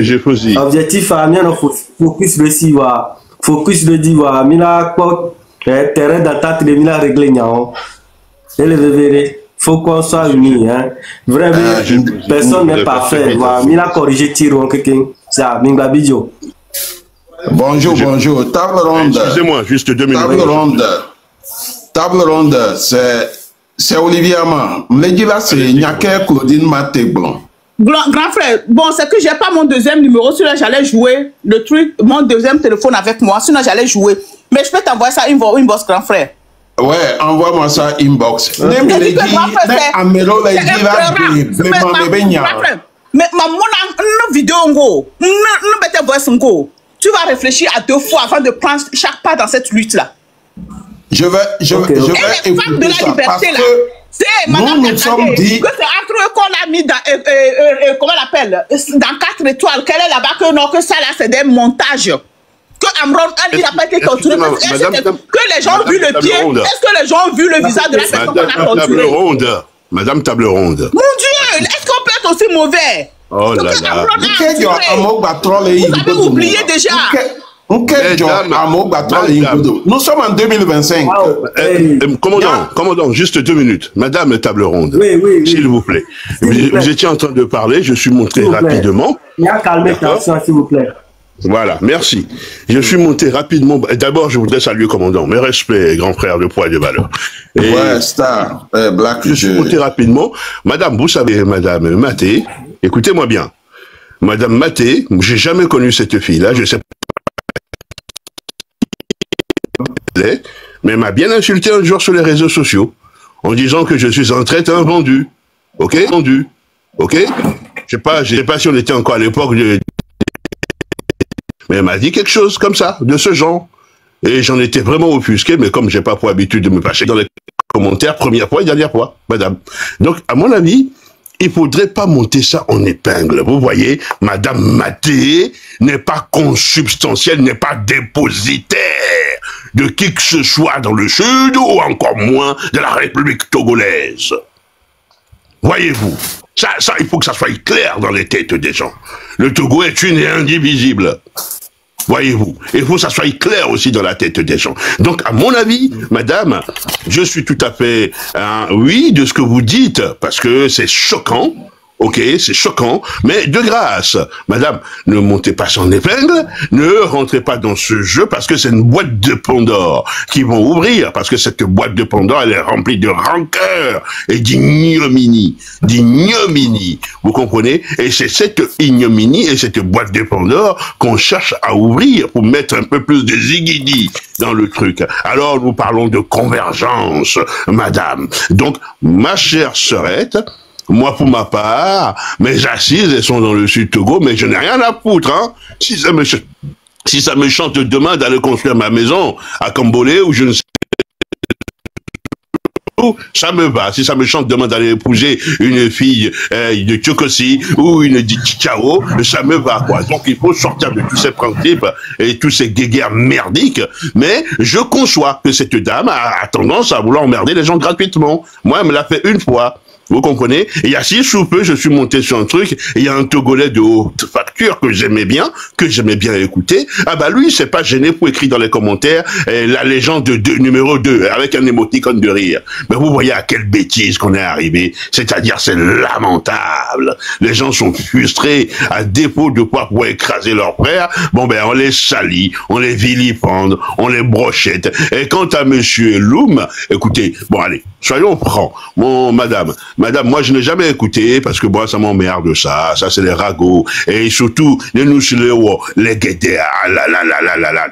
objectif à mien, focus de Siwa, focus de Diwa, Mila, terrain d'attaque de Mila réglé, et le révéré. Faut qu'on soit unis, hein. Vraiment, personne n'est parfait. Mila corrigé Tiro, quelqu'un, ça, Mingabidjo. Bonjour, bonjour. Table ronde. Excusez-moi, juste 2 minutes. Table ronde, c'est Olivier Ama. Me dit là, c'est Nyake Claudine Maté Blanc. Grand frère, bon, c'est que j'ai pas mon deuxième numéro. Sinon, j'allais jouer le truc, mon deuxième téléphone avec moi. Sinon, j'allais jouer. Mais je peux t'envoyer ça inbox, grand frère. Ouais, envoie-moi ça inbox. Mais ma vidéo ngo, tu vas réfléchir à 2 fois avant de prendre chaque pas dans cette lutte là. Je vais écouter ça parce que nous sommes dit que c'est entre eux qu'on a mis dans comment on appelle dans 4 étoiles. Quelle est là-bas que non que ça là c'est des montages. Que Amron il n'a pas été torturé. Que les gens ont vu le pied. Est-ce que les gens ont vu le visage de la personne qu'on a torturé? Madame Table Ronde. Mon Dieu, est-ce qu'on peut être aussi mauvais? Oh là là. Vous avez oublié déjà. Nous sommes en 2025. Commandant, juste 2 minutes. Madame Table Ronde, s'il vous plaît. Vous étiez en train de parler, je suis monté rapidement. Calmez, s'il vous plaît. Voilà, merci. Je suis monté rapidement. D'abord, je voudrais saluer commandant. Mes respects, grand frère de poids et de valeur. Ouais, star. Black. Je suis monté rapidement. Madame, vous savez, Madame Maté, écoutez-moi bien. Madame Maté, j'ai jamais connu cette fille-là, je sais pas. Mais elle m'a bien insulté un jour sur les réseaux sociaux, en disant que je suis un traiteur vendu. Ok? Vendu. Ok? Je sais pas si on était encore à l'époque de... Mais elle m'a dit quelque chose comme ça, de ce genre. Et j'en étais vraiment offusqué, mais comme j'ai pas pour habitude de me fâcher dans les commentaires, première fois et dernière fois, madame. Donc, à mon avis, il faudrait pas monter ça en épingle. Vous voyez, madame Maté n'est pas consubstantielle, n'est pas dépositaire de qui que ce soit dans le Sud, ou encore moins de la République togolaise. Voyez-vous, ça, il faut que ça soit clair dans les têtes des gens. Le Togo est une et indivisible. Voyez-vous, il faut que ça soit clair aussi dans la tête des gens. Donc, à mon avis, madame, je suis tout à fait, oui, de ce que vous dites, parce que c'est choquant. Ok, c'est choquant, mais de grâce, madame, ne montez pas son épingle, ne rentrez pas dans ce jeu parce que c'est une boîte de Pandore qui vont ouvrir, parce que cette boîte de Pandore, elle est remplie de rancœur et d'ignominie, vous comprenez? Et c'est cette ignominie et cette boîte de Pandore qu'on cherche à ouvrir pour mettre un peu plus de zigidi dans le truc. Alors, nous parlons de convergence, madame. Donc, ma chère sœurette, moi, pour ma part, mes assises, elles sont dans le Sud Togo, mais je n'ai rien à foutre, hein. Si ça me chante demain d'aller construire ma maison à Kambolé, ou je ne sais où, ça me va. Si ça me chante demain d'aller épouser une fille de Tchokosi ou une Tchao, ça me va, quoi. Donc, il faut sortir de tous ces principes et tous ces guéguerres merdiques, mais je conçois que cette dame a tendance à vouloir emmerder les gens gratuitement. Moi, elle me l'a fait une fois. Vous comprenez? Il y a si sous peu, je suis monté sur un truc, il y a un Togolais de haute facture que j'aimais bien écouter. Ah bah lui, il s'est pas gêné pour écrire dans les commentaires la légende numéro 2, avec un émoticône de rire. Mais vous voyez à quelle bêtise qu'on est arrivé. C'est-à-dire, c'est lamentable. Les gens sont frustrés à défaut de pouvoir écraser leurs frères. Bon ben, on les salit, on les vilipende, on les brochette. Et quant à monsieur Loum, écoutez, bon allez, soyons francs. Madame, moi je n'ai jamais écouté parce que moi ça m'emmerde ça c'est les ragots et surtout les guédères,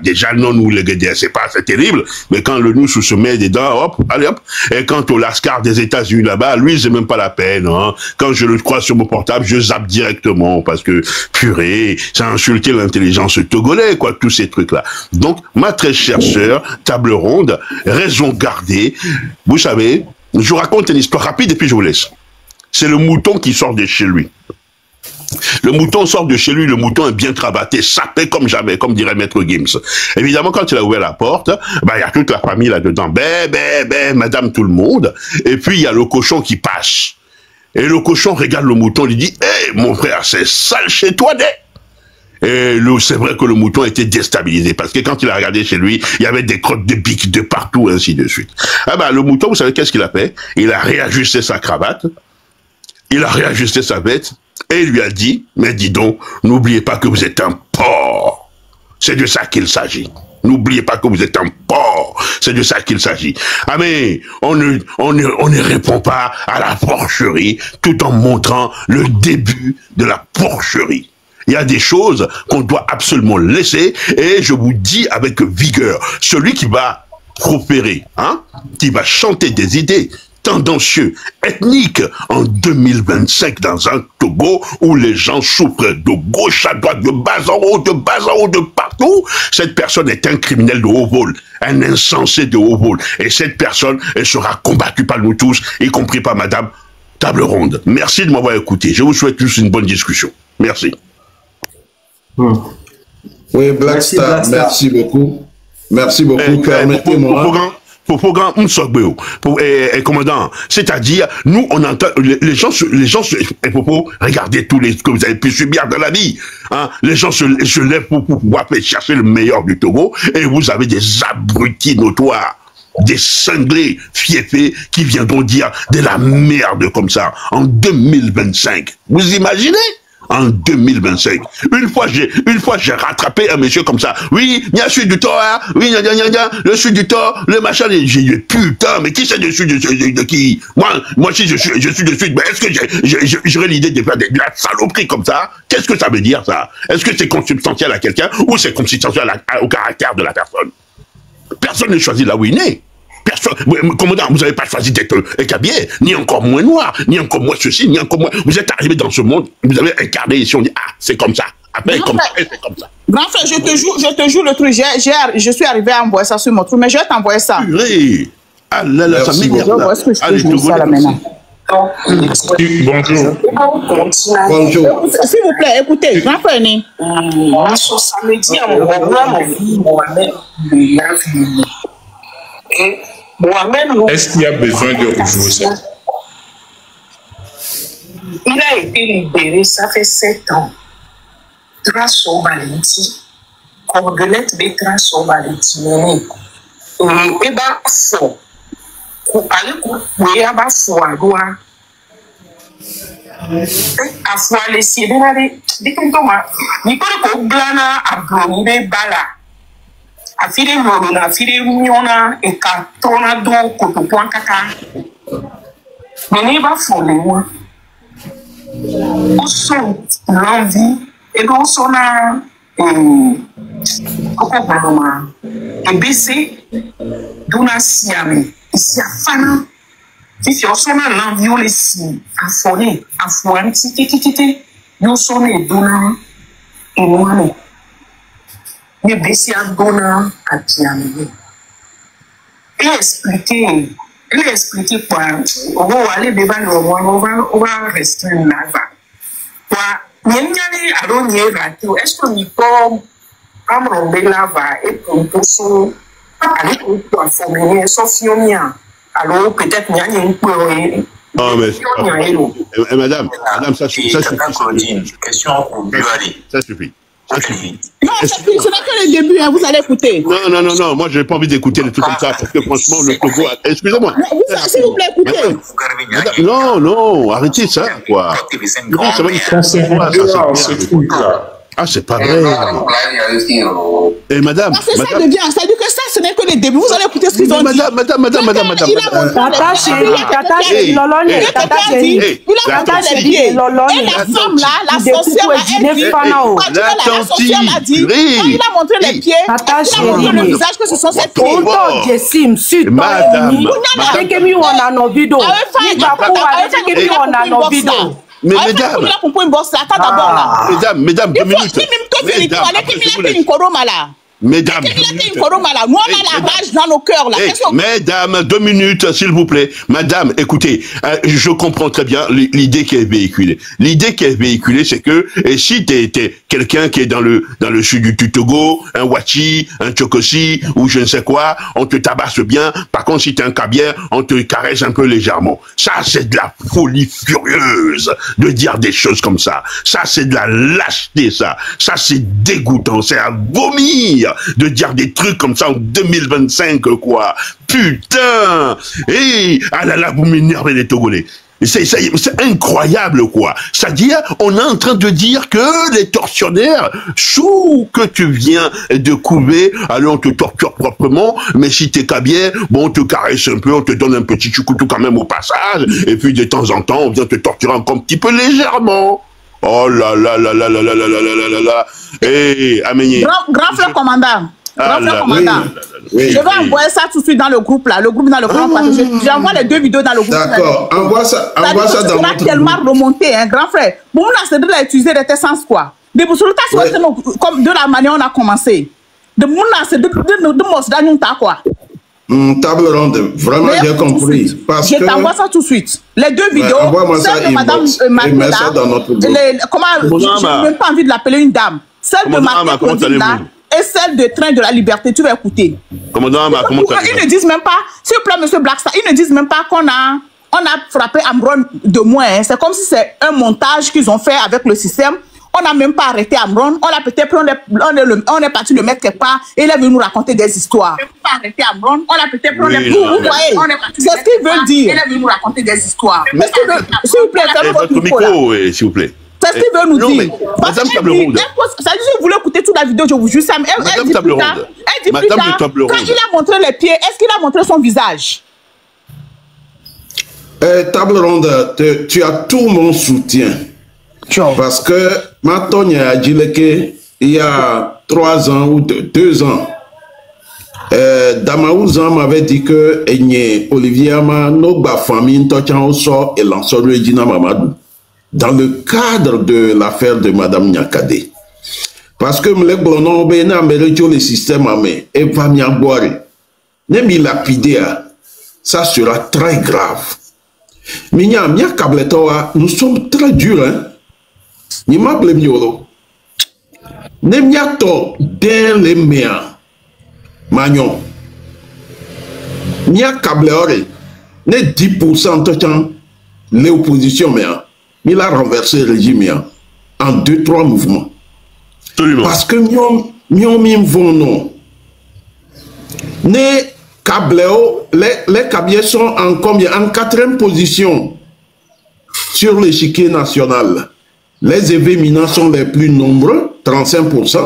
déjà non nous les guédères c'est terrible, mais quand le nous se met dedans, hop, allez hop, et quant au Lascar des États-Unis là-bas, lui c'est même pas la peine, hein. Quand je le crois sur mon portable, je zappe directement parce que purée, ça a insulté l'intelligence togolais quoi, tous ces trucs là. Donc ma très chère sœur, table ronde, raison gardée, vous savez. Je vous raconte une histoire rapide et puis je vous laisse. C'est le mouton qui sort de chez lui. Le mouton sort de chez lui, le mouton est bien cravaté, sapé comme jamais, comme dirait Maître Gims. Évidemment, quand il a ouvert la porte, bah, il y a toute la famille là-dedans. Madame tout le monde. Et puis, il y a le cochon qui passe. Et le cochon regarde le mouton, il dit, hey, mon frère, c'est sale chez toi, Et c'est vrai que le mouton était déstabilisé parce que quand il a regardé chez lui, il y avait des crottes de biques de partout, ainsi de suite. Ah bah, le mouton, vous savez qu'est-ce qu'il a fait? Il a réajusté sa cravate, il a réajusté sa veste et il lui a dit, mais dis donc, n'oubliez pas que vous êtes un porc. C'est de ça qu'il s'agit. N'oubliez pas que vous êtes un porc. C'est de ça qu'il s'agit. Ah mais, on ne répond pas à la porcherie tout en montrant le début de la porcherie. Il y a des choses qu'on doit absolument laisser et je vous dis avec vigueur, celui qui va proférer, hein, qui va chanter des idées tendancieux, ethniques en 2025 dans un Togo où les gens souffrent de gauche à droite, de bas en haut, de partout, cette personne est un criminel de haut vol, un insensé de haut vol et cette personne, elle sera combattue par nous tous, y compris par madame Table Ronde. Merci de m'avoir écouté. Je vous souhaite tous une bonne discussion. Merci. Oui, Black Star, merci beaucoup. Merci beaucoup. Permettez-moi. Commandant, c'est-à-dire, nous, on entend, les gens, regardez tous les que vous avez pu subir dans la vie. Hein, les gens se lèvent pour pouvoir chercher le meilleur du Togo, et vous avez des abrutis notoires, des cinglés fiefés qui viendront dire de la merde comme ça en 2025. Vous imaginez? En 2025. Une fois, j'ai rattrapé un monsieur comme ça. Oui, il y a celui du tort, hein? Oui, le sud du tort, le machin. J'ai dit, putain, mais qui c'est dessus de qui? Moi, si je suis dessus, mais est-ce que j'aurais l'idée de faire de la saloperie comme ça? Qu'est-ce que ça veut dire, ça? Est-ce que c'est consubstantiel à quelqu'un ou c'est consubstantiel au caractère de la personne? Personne ne choisit là où il est. Personne, commandant, vous n'avez pas choisi d'être écabier, ni encore moins noir, ni encore moins ceci, ni encore moins. Vous êtes arrivé dans ce monde, vous avez incarné ici, on dit, ah, c'est comme ça. Après, comme ça, c'est comme ça. Grand frère, je te joue le truc. Je suis arrivé à envoyer ça sur mon truc, mais je vais t'envoyer ça. Oui. Ah là là, ça m'énerve. Est-ce que je peux jouer ça là maintenant? Bonjour. Bonjour. S'il vous plaît, écoutez, grand frère, né. Ce samedi, mon vie, Mohamed, est-ce qu'il y a besoin de rejouer ça? Il a été libéré, ça fait 7 ans. Grâce au Valenti, Cordelette de grâce au Valenti. Et bah, faux. Aller couper à bas fou à doigt. À fou à laisser, dès que Thomas, Nicolas Blana a brûlé Bala. Afire Morona, Afire Miona, et Katona do, Kotopuan Kaka. Mais il va fonder moi. Au son, l'envie, et dans son âme, et baisser, d'una siame, ici à Fana. Si on sonne l'envie, on les signe, à fourrer, à fourrer, nous sonne d'una, et moi, mais baisser à donna à Tiamé. Et expliquer quoi. On va aller devant le roi, on va rester là-bas. Quoi, est-ce que nous pouvons amener là-bas et pour tout aller pour former Sofionia. Alors peut-être qu'il y a un peu Oh, mais madame, ça suffit. Ça suffit. Non, ce n'est que le début, hein, vous allez écouter. Non, moi je n'ai pas envie d'écouter des trucs comme ça, parce que franchement, le Togo... Excusez-moi. S'il vous plaît, écoutez. Non, arrêtez ça, quoi. Ah, c'est pas vrai. Et madame... Parce que ça devient, ça dit que ça, ce n'est que le début. Vous allez écouter ce qu'ils ont dit. Madame. Tata chérie, Lolone. Et la femme là, la sorcière a dit, quand il a montré les pieds, il a montré le visage, que ce sont ses pieds. Mais mesdames, mesdames, 2 minutes. Mesdames, mesdames, 2 minutes, s'il vous plaît. Madame, écoutez, je comprends très bien l'idée qui est véhiculée. L'idée qui est véhiculée, c'est que si tu es quelqu'un qui est dans le sud du Togo, un Wachi, un Tchokosi, ou je ne sais quoi, on te tabasse bien. Par contre, si tu es un Kabière, on te caresse un peu légèrement. Ça, c'est de la folie furieuse de dire des choses comme ça. Ça, c'est de la lâcheté, ça. Ça, c'est dégoûtant, c'est à vomir de dire des trucs comme ça en 2025, quoi. Putain! Ah là là, vous m'énervez les Togolais. C'est incroyable, quoi. C'est-à-dire, on est en train de dire que les tortionnaires, sous que tu viens de couver, alors on te torture proprement, mais si t'es Kabière, bon, on te caresse un peu, on te donne un petit choucoutou quand même au passage, et puis de temps en temps, on vient te torturer encore un petit peu légèrement. Oh là là là là là là là là là là là. Aménie. Grand frère commandant. Oui, je vais envoyer ça tout de suite dans le groupe là, le groupe dans le grand parce que j'envoie les 2 vidéos dans le groupe. D'accord, envoie ça dans notre groupe. Tellement remonté, hein, grand frère. Bon, on a cédé à utiliser des sens quoi. De comme de la manière on a commencé. De mon cédé de mos d'anunta quoi. Table ronde, vraiment j'ai compris. Je t'envoie ça tout de suite. Les 2 vidéos, celle de Madame Mathilda, comment, je n'ai même pas envie de l'appeler une dame. Celle de Mathilda et celle de Train de la Liberté, tu vas écouter. Commandant, comment ça? Ils ne disent même pas, s'il vous plaît, monsieur Blackstar, ils ne disent même pas qu'on a frappé Amron de moins. Hein. C'est comme si c'est un montage qu'ils ont fait avec le système. On n'a même pas arrêté Amron. On l'a peut-être pris, on est parti le mettre quelque part et il est venu nous raconter des histoires. On n'a pas arrêté Amron. On l'a peut-être pris, vous voyez. C'est ce qu'il veut dire. Il est venu nous raconter des histoires. S'il vous plaît, faites votre micro, s'il vous plaît. C'est ce qu'il veut nous dire. Madame Table Ronde. Ça dit, si vous voulez écouter toute la vidéo, je vous jure, ça. Elle dit plus tard, quand il a montré les pieds, est-ce qu'il a montré son visage? Table Ronde, tu as tout mon soutien. Parce que Matogne a dit que il y a 3 ans ou 2 ans, Damaouzan m'avait dit que Olivier Ama, nos familles, et lanceur de Dina Mamadou. Dans le cadre de l'affaire de Madame Nyakade. Parce que le glonon bena merejo le système amé et va m'y aboire. Ne m'y lapider, ça sera très grave. Minya mia kabletoa, nous sommes très durs, hein. Ni ma blemiolo. Ne m'y to den les mea. Magnon. Mia kableore. Ne 10% de temps l'opposition mea. Il a renversé le régime en 2-3 mouvements. Absolument. Parce que nous vont les Kabyles sont en combien? En 4e position sur l'échiquier national. Les événements sont les plus nombreux, 35%.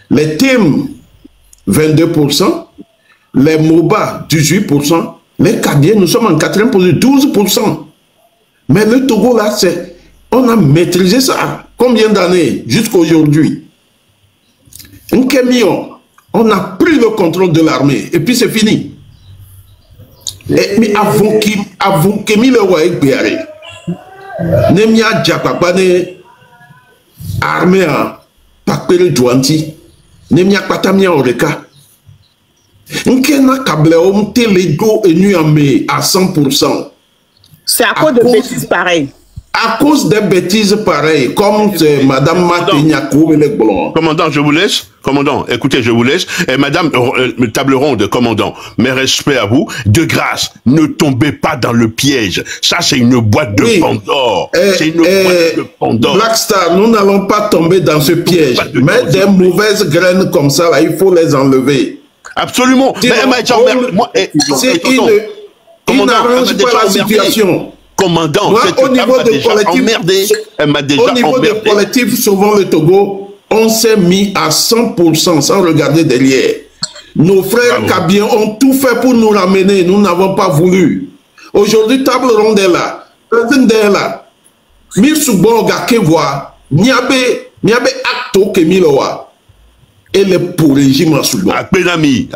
Les TIM, 22%. Les MOBA, 18%. Les Kabyles, nous sommes en 4e position, 12%. Mais le Togo, là, on a maîtrisé ça. Combien d'années jusqu'à aujourd'hui? On a pris le contrôle de l'armée. Et puis c'est fini. Mais avant qu'il le roi Béaré, Nemia Djapapane, armée à Pakpere Douanti, Nemia Patamia Oreka, Nkena Kableom Telego et Nuamé à 100%. C'est à cause de bêtises pareilles. À cause des bêtises pareilles, comme Madame Matignakou et les Blonds. Commandant, je vous laisse. Commandant, écoutez, je vous laisse. Et Madame table ronde, commandant, mes respects à vous. De grâce, ne tombez pas dans le piège. Ça, c'est une boîte de Pandore. C'est une boîte de Pandore. Black Star, nous n'allons pas tomber dans ce piège. Mais des mauvaises graines comme ça, là, il faut les enlever. Absolument. Mais elle m'a déjà il n'arrange pas la situation. Commandant, moi, au niveau des collectifs, elle m'a déjà emmerdé. Au niveau des collectifs, souvent le Togo, on s'est mis à 100% sans regarder derrière. Nos frères Kabyens ont tout fait pour nous ramener, nous n'avons pas voulu. Aujourd'hui, table ronde est là, président est là. Mirsubo Gakewa, Niabe Acto Kemiloa. Et le pour régime en Soudan. Akpenami,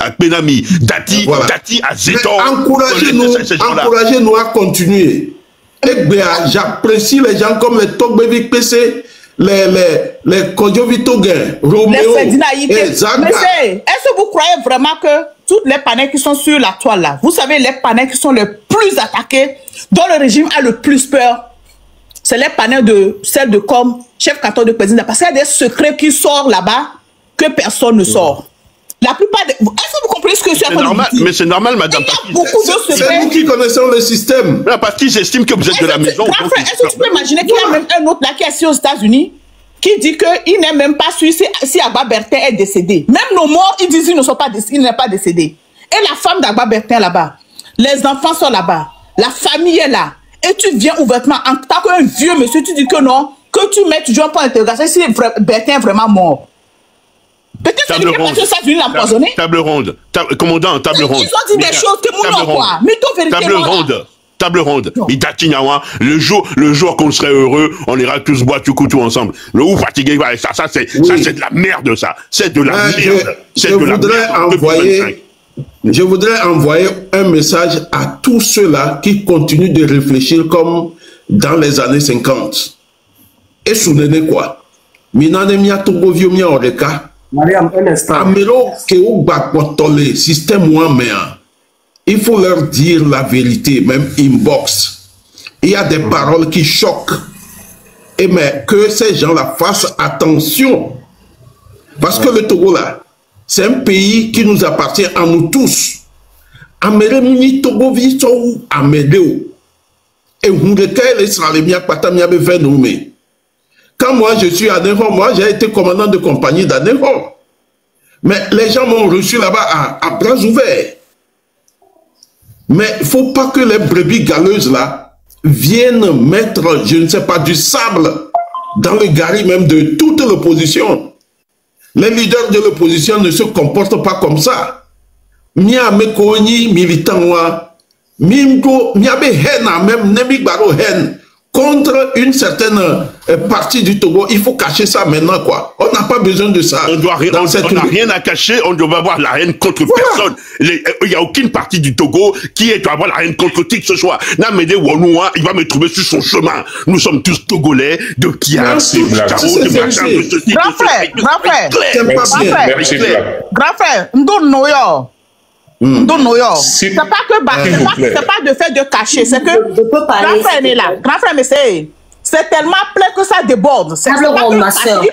Dati, voilà. Dati à Zéton. Encouragez-nous à continuer. J'apprécie les gens comme les Togbevik PC, les Kodjovitoguin, Roméo, et Zaga. Monsieur, est-ce que vous croyez vraiment que toutes les panels qui sont sur la toile là, vous savez les panels qui sont les plus attaqués, dont le régime a le plus peur, c'est les panels de celle de comme chef canton de président, parce qu'il y a des secrets qui sortent là-bas que personne ne sort. La plupart des... Est-ce que vous comprenez ce que je suis en train de dire? Mais c'est normal, madame. Il y a beaucoup de secrets. C'est vous qui connaissez le système. Parce qu'ils estiment que vous êtes de la maison. Est-ce que tu peux imaginer qu'il y a même un autre là qui est assis aux États-Unis qui dit qu'il n'est même pas sûr si Agba Bertin est décédé. Même nos morts, ils disent qu'il n'est pas décédé. Et la femme d'Agba Bertin là-bas, les enfants sont là-bas, la famille est là. Et tu viens ouvertement, en tant qu'un vieux monsieur, tu dis que non, que tu mets toujours un point d'interrogation si Bertin est vraiment mort. Peut-être que c'est lui qui est passé ça, l'empoisonné. Table ronde. Commandant, table ronde. Ils ont dit des choses que nous n'avons pas. Mais ton vérité. Table ronde. Le jour qu'on serait heureux, on ira tous boire tout couteau ensemble. Le ou fatigué, ça c'est de la merde, ça. C'est de la merde. Je voudrais envoyer un message à tous ceux-là qui continuent de réfléchir comme dans les années 50. Et souvenez quoi? Minane Togo vieux mia oreka. Mariam, un instant. Amelo Keo Bakotole, système Ouamea. Il faut leur dire la vérité, même inbox. Il y a des paroles qui choquent. Et mais que ces gens-là fassent attention. Parce que le Togo là, c'est un pays qui nous appartient à nous tous. Ameremuni Togo Viso Amedeo. Et Hundeke les Sralemia Patamia Bevenoume. Quand moi je suis à Néron, moi j'ai été commandant de compagnie d'Anéron. Mais les gens m'ont reçu là-bas à bras ouverts. Mais il ne faut pas que les brebis galeuses là viennent mettre, je ne sais pas, du sable dans le gari même de toute l'opposition. Les leaders de l'opposition ne se comportent pas comme ça. Mia mekoni militant wa, mimgo miabe hena même nemi baro hen. Contre une certaine partie du Togo, il faut cacher ça maintenant, quoi. On n'a pas besoin de ça. On n'a rien à cacher, on doit avoir la haine contre personne. Il n'y a aucune partie du Togo qui doit avoir la haine contre qui que ce soit. Namede Wanoua, il va me trouver sur son chemin. Nous sommes tous Togolais, de Kia, de Charo, de machin, de ceci. Grand frère, c'est pas de fait de cacher, c'est que grand frère est là, grand frère, mais c'est tellement plein que ça déborde. Ils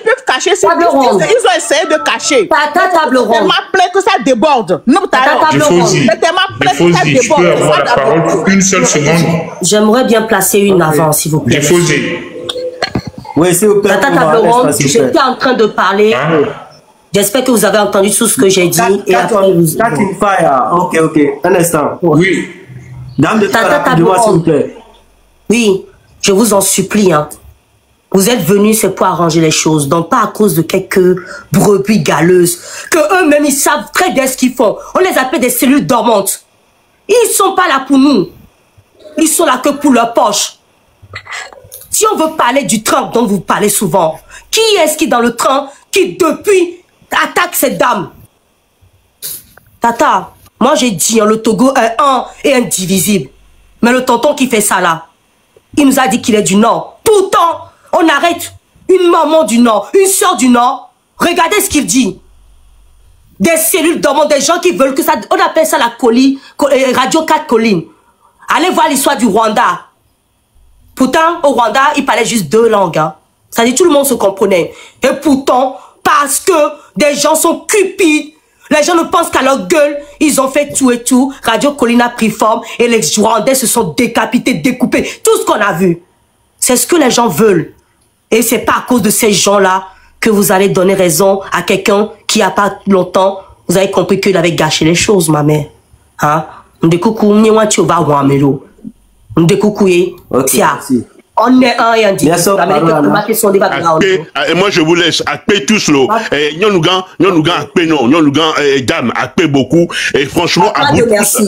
peuvent cacher, ils ont essayé de cacher. C'est tellement plein que ça déborde. C'est tellement plein que ça déborde. Je peux avoir la parole pour une seule seconde. J'aimerais bien placer une avant, s'il vous plaît. Oui, s'il vous plaît. J'étais en train de parler. J'espère que vous avez entendu tout ce que j'ai dit. Et après, vous... Ok. Un instant. Oui. Dame de dis-moi s'il vous plaît. Oui, je vous en supplie. Hein. Vous êtes venus, c'est pour arranger les choses. Donc, pas à cause de quelques brebis galeuses. Que eux-mêmes, ils savent très bien ce qu'ils font. On les appelle des cellules dormantes. Ils ne sont pas là pour nous. Ils sont là que pour leur poche. Si on veut parler du train dont vous parlez souvent, qui est-ce qui est dans le train qui, depuis... attaque cette dame? Tata, moi j'ai dit, le Togo est un et indivisible. Mais le tonton qui fait ça là, il nous a dit qu'il est du Nord. Tout le temps, on arrête une maman du Nord, une soeur du Nord. Regardez ce qu'il dit. Des cellules dormantes, des gens qui veulent que ça... On appelle ça la colis, Radio 4 Colline. Allez voir l'histoire du Rwanda. Pourtant, au Rwanda, ils parlaient juste 2 langues. Hein. Ça dit tout le monde se comprenait. Et pourtant, parce que des gens sont cupides, les gens ne pensent qu'à leur gueule, ils ont fait tout et tout. Radio Colline a pris forme et les Rwandais se sont décapités, découpés. Tout ce qu'on a vu. C'est ce que les gens veulent. Et c'est pas à cause de ces gens-là que vous allez donner raison à quelqu'un qui, il n'y a pas longtemps, vous avez compris qu'il avait gâché les choses, ma mère. Hein? On est un et un dit. Et moi je vous laisse acper tous l'eau. Nyonougan, acper non, Nyonougan, dame, acper beaucoup. Et franchement, à vous tous,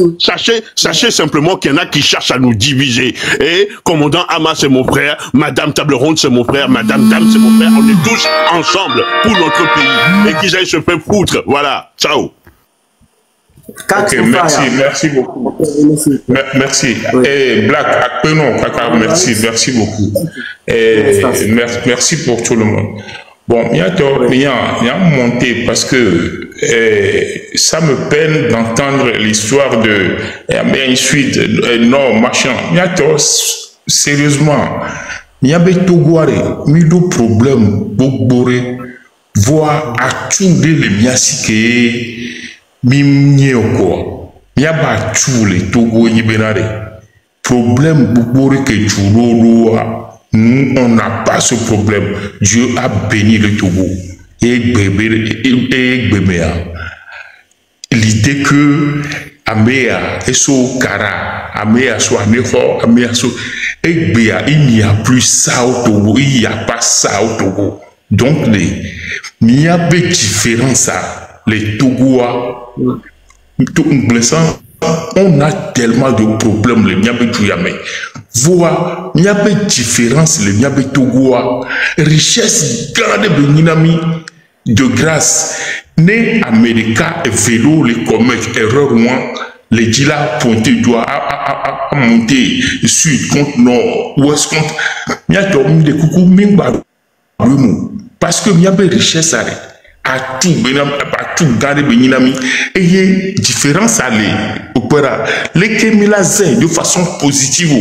sachez simplement qu'il y en a qui cherchent à nous diviser. Et commandant Hamas c'est mon frère, Madame Table Ronde c'est mon frère, Madame Dame c'est mon frère. On est tous ensemble pour notre pays. Et qu'ils aillent se faire foutre. Voilà. Ciao. Ok, merci beaucoup. Merci. Oui. Et Black, merci beaucoup. Et merci pour tout le monde. Bon, il y a monté parce que ça me peine d'entendre l'histoire de une suite, non, machin. Il y a sérieusement, il y a des Togouare, il y a des problèmes, Bogbore, voire à tout les miasike. Mimnie quoi, miaba les Togo Yibénare. Problème beaucoup que nous on n'a pas ce problème. Dieu a béni le Togo et bébé l'idée que Améa et so Kara, Améa so Amého, Améa so et béa, il n'y a plus ça au Togo, il n'y a pas ça au Togo. Donc il y a des différences les Togois. On a tellement de problèmes, les Niabé Touyame. Voir, il y a des différences, les Niabé Togoa. Richesse grande Beninami, de grâce. Né Américain et vélo, les comètes, erreur moins, les Dila pointé doigt à monter sud contre nord, ouest contre. Il y a des coucou, mingba, parce que il y a des richesses à tout garder Beninami et il y a différence à l'opéra les Kemila Zen de façon positive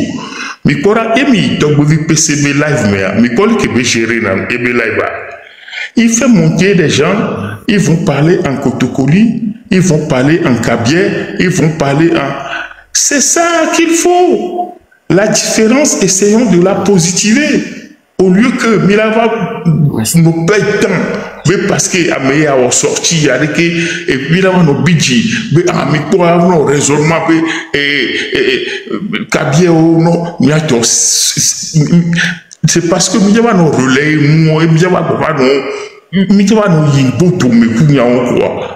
mais pour emi donc vous PCB live mais quand que gérer dans EB live il fait monter des gens ils vont parler en Kotokoli ils vont parler en Kabier ils vont parler en c'est ça qu'il faut la différence essayons de la positiver au lieu que Milava nous paye tant mais parce que Améa a sorti avec et Milava nous bidji mais ami pour avoir un raisonnement et Kabie non c'est parce que Milava nous relais moi et Milava nous yimbo tout me kunya quoi.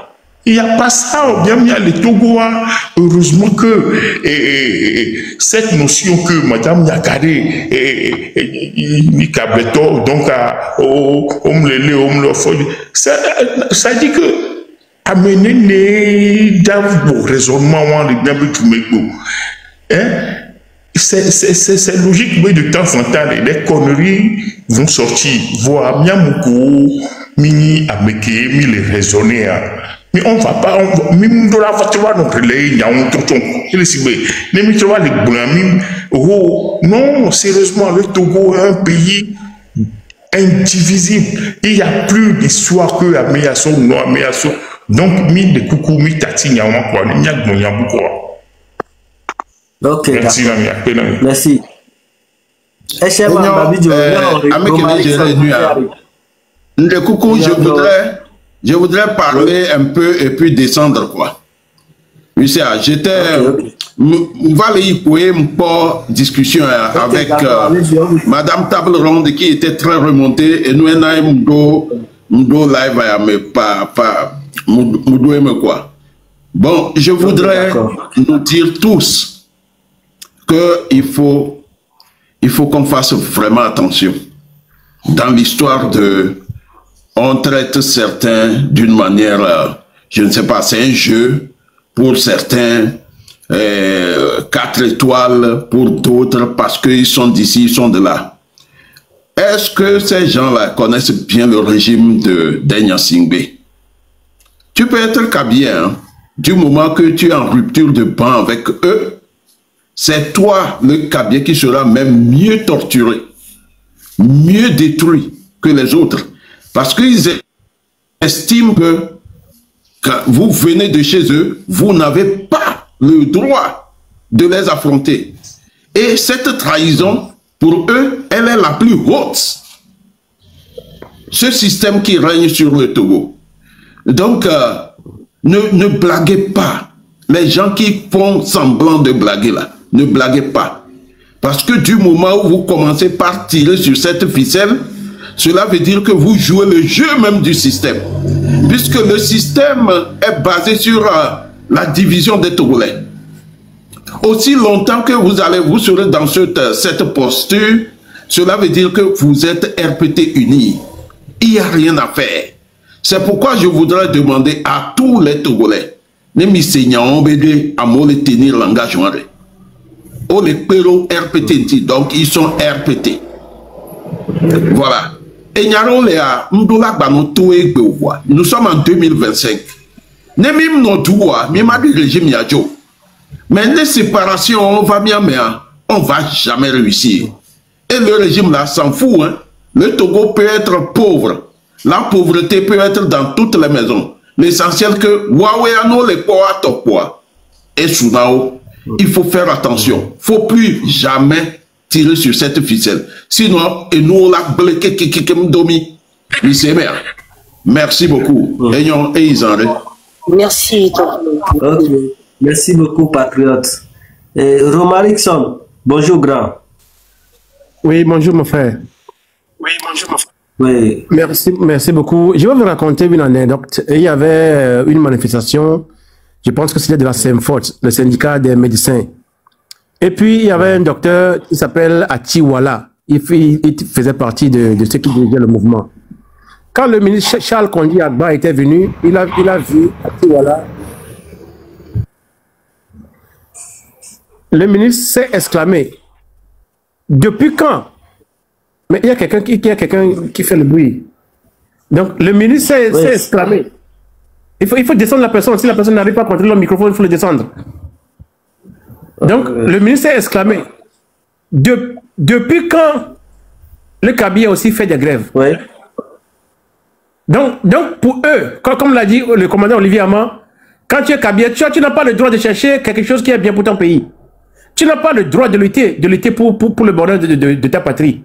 Il n'y a pas ça, bien il y a les Togois. Heureusement que cette notion que Madame Yakare donc ça dit que amener d'un raisonnement c'est logique, mais de temps en temps les conneries vont sortir. Voir Miamouko, Mini Ameke, les raisonner. Mais on va pas, même de la voiture, notre lait, il y a un tonton, il est si bien. Les mitrois, les blâmes, oh, non, sérieusement, le Togo est un pays indivisible. Il n'y a plus d'histoire que Améasso, non Améasso. Donc, mi de coucou, mi tati, il y a un quoi, il y a beaucoup. Ok, merci, merci. Le coucou, je voudrais parler un peu et puis descendre quoi. Monsieur, j'étais, on va aller pour discussion avec Madame Table Ronde qui était très remontée et nous avons live mais pas quoi. Bon, je voudrais nous dire tous qu'il faut qu'on fasse vraiment attention dans l'histoire de on traite certains d'une manière, je ne sais pas, c'est un jeu pour certains, 4 étoiles pour d'autres parce qu'ils sont d'ici, ils sont de là. Est-ce que ces gens-là connaissent bien le régime de Deng Singbe? Tu peux être Kabie, hein, du moment que tu es en rupture de banc avec eux, c'est toi, le Kabie, qui sera même mieux torturé, mieux détruit que les autres. Parce qu'ils estiment que quand vous venez de chez eux, vous n'avez pas le droit de les affronter. Et cette trahison, pour eux, elle est la plus haute. Ce système qui règne sur le Togo. Donc, ne blaguez pas. Les gens qui font semblant de blaguer là, ne blaguez pas. Parce que du moment où vous commencez par tirer sur cette ficelle, cela veut dire que vous jouez le jeu même du système. Puisque le système est basé sur la division des Togolais. Aussi longtemps que vous serez dans cette posture, cela veut dire que vous êtes RPT unis. Il n'y a rien à faire. C'est pourquoi je voudrais demander à tous les Togolais, les Missénians, à me tenir l'engagement. Oh, les péros RPT, donc ils sont RPT. Voilà. Et nous sommes en 2025. Mais les séparations, on va bien, mais on ne va jamais réussir. Et le régime là s'en fout. Hein. Le Togo peut être pauvre. La pauvreté peut être dans toutes les maisons. L'essentiel que et Sounao, il faut faire attention. Il ne faut plus jamais tirer sur cette ficelle. Sinon, et nous la merci beaucoup. Merci. Okay. Merci beaucoup, patriote. Romarikson, bonjour, grand. Oui, bonjour, mon frère. Oui, bonjour, mon frère. Oui. Merci beaucoup. Je vais vous raconter une anecdote. Il y avait une manifestation, je pense que c'était de la SEMFOT, le syndicat des médecins. Et puis, il y avait un docteur qui s'appelle Atiwala. Il faisait partie de ceux qui dirigeaient le mouvement. Quand le ministre Charles Kondi Agba était venu, il a vu Atiwala. Le ministre s'est exclamé. Depuis quand? Mais il y a quelqu'un qui fait le bruit. Donc, le ministre s'est exclamé. Il faut descendre la personne. Si la personne n'arrive pas à contrôler le microphone, il faut le descendre. Donc, le ministre s'est exclamé. Depuis quand le Kabie aussi fait des grèves? Oui. Donc, pour eux, comme l'a dit le commandant Olivier Amand, quand tu es Kabie, tu n'as pas le droit de chercher quelque chose qui est bien pour ton pays. Tu n'as pas le droit de lutter pour le bonheur de ta patrie.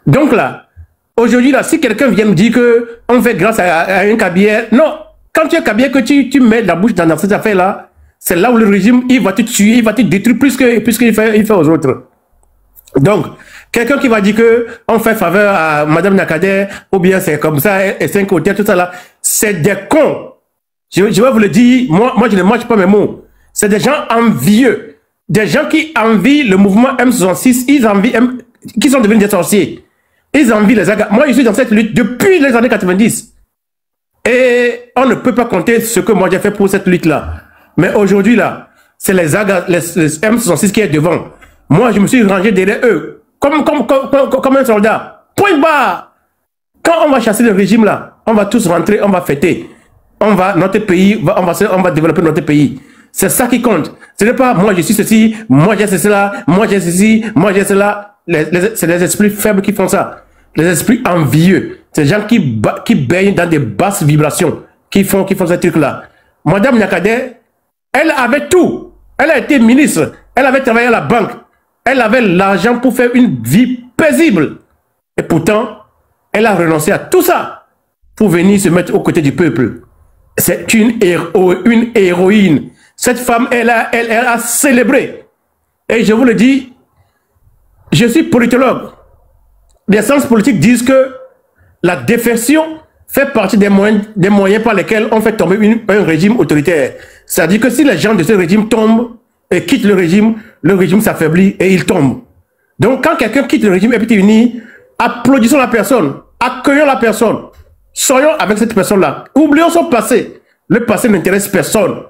Donc là, aujourd'hui, là, si quelqu'un vient nous dire qu'on fait grâce à un Kabie, non, quand tu es Kabie, que tu mets la bouche dans cette affaire-là, c'est là où le régime, il va te tuer, il va te détruire plus qu'il fait aux autres. Donc, quelqu'un qui va dire qu'on fait faveur à Madame Nyakade, ou bien c'est comme ça, et 5 hôtels, tout ça là, c'est des cons. Je vais vous le dire, moi je ne mange pas mes mots. C'est des gens envieux. Des gens qui envient le mouvement M66, qui sont devenus des sorciers. Ils envient les Agas. Moi, je suis dans cette lutte depuis les années 90. Et on ne peut pas compter ce que moi j'ai fait pour cette lutte-là. Mais aujourd'hui, là, c'est les Agas, les M66 qui est devant. Moi, je me suis rangé derrière eux, comme un soldat. Point barre. Quand on va chasser le régime, là, on va tous rentrer, on va fêter. Notre pays, on va développer notre pays. C'est ça qui compte. Ce n'est pas moi je suis ceci, moi j'ai cela, moi j'ai ceci, moi j'ai cela. C'est les esprits faibles qui font ça. Les esprits envieux. C'est des gens qui baignent dans des basses vibrations, qui font ce truc-là. Madame Nyakade, elle avait tout. Elle a été ministre. Elle avait travaillé à la banque. Elle avait l'argent pour faire une vie paisible. Et pourtant, elle a renoncé à tout ça pour venir se mettre aux côtés du peuple. C'est une héroïne. Cette femme, elle a célébré. Et je vous le dis, je suis politologue. Les sciences politiques disent que la défection fait partie des moyens par lesquels on fait tomber un régime autoritaire. C'est-à-dire que si les gens de ce régime tombent et quittent le régime s'affaiblit et il tombe. Donc quand quelqu'un quitte le régime RPT Uni, applaudissons la personne, accueillons la personne, soyons avec cette personne-là. Oublions son passé. Le passé n'intéresse personne.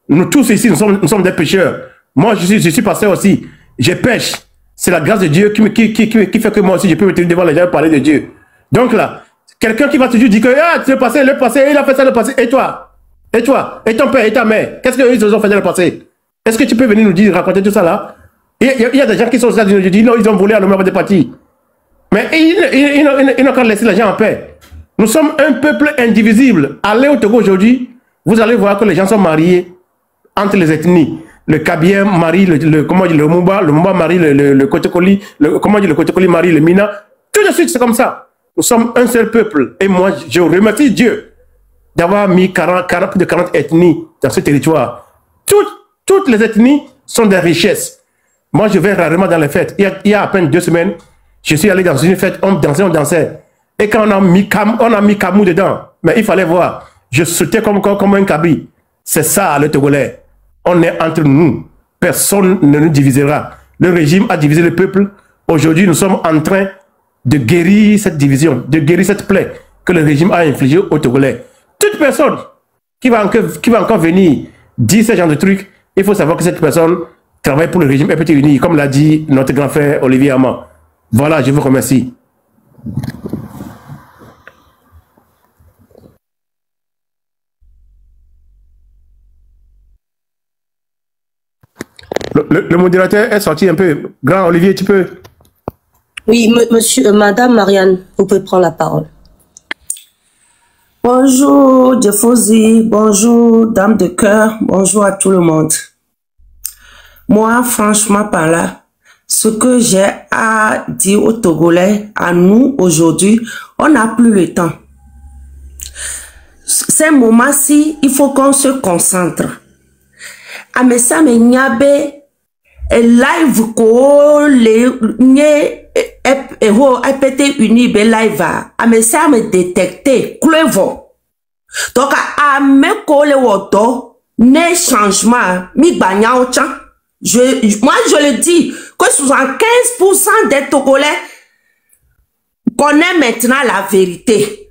Nous tous ici, nous sommes des pécheurs. Moi, je suis pasteur aussi. Je pêche. C'est la grâce de Dieu qui fait que moi aussi, je peux me tenir devant les gens et parler de Dieu. Donc là, quelqu'un qui va toujours dire que le passé, il a fait ça le passé. Et toi, et ton père, et ta mère, qu'est-ce qu'ils ont fait dans le passé? Est-ce que tu peux venir nous dire, raconter tout ça là? Il y a des gens qui sont aux États-Unis, je dis non, ils ont volé à l'honneur des partis. Mais ils n'ont qu'à laisser les gens en paix. Nous sommes un peuple indivisible. Allez au Togo aujourd'hui, vous allez voir que les gens sont mariés entre les ethnies. Le Kabien marie le Mumba marie le Kotekoli, le Kotekoli marie le Mina. Tout de suite, c'est comme ça. Nous sommes un seul peuple. Et moi, je remercie Dieu d'avoir mis plus de 40 ethnies dans ce territoire. Toutes les ethnies sont des richesses. Moi, je vais rarement dans les fêtes. Il y a à peine 2 semaines, je suis allé dans une fête, on dansait. Et quand on a mis Kamou dedans, mais il fallait voir. Je sautais comme un cabri. C'est ça, le Togolais. On est entre nous. Personne ne nous divisera. Le régime a divisé le peuple. Aujourd'hui, nous sommes en train de guérir cette division, de guérir cette plaie que le régime a infligée aux Togolais. Toute personne qui va encore venir dire ce genre de trucs, il faut savoir que cette personne travaille pour le régime et peut unir, comme l'a dit notre grand frère Olivier Amand. Voilà, je vous remercie. Le modérateur est sorti un peu. Grand Olivier, tu peux... Oui, Madame Marianne, vous pouvez prendre la parole. Bonjour, Jefosi. Bonjour, dame de cœur. Bonjour à tout le monde. Moi, franchement, par là, ce que j'ai à dire aux Togolais, à nous, aujourd'hui, on n'a plus le temps. Ces moments-ci, il faut qu'on se concentre. Amesa me nyabe live ko le nye epete uni be live amesa me détecter clevo donc ame ko le woto ne changement mi gbanya ocha moi je le dis que 75% des Togolais connaissent maintenant la vérité.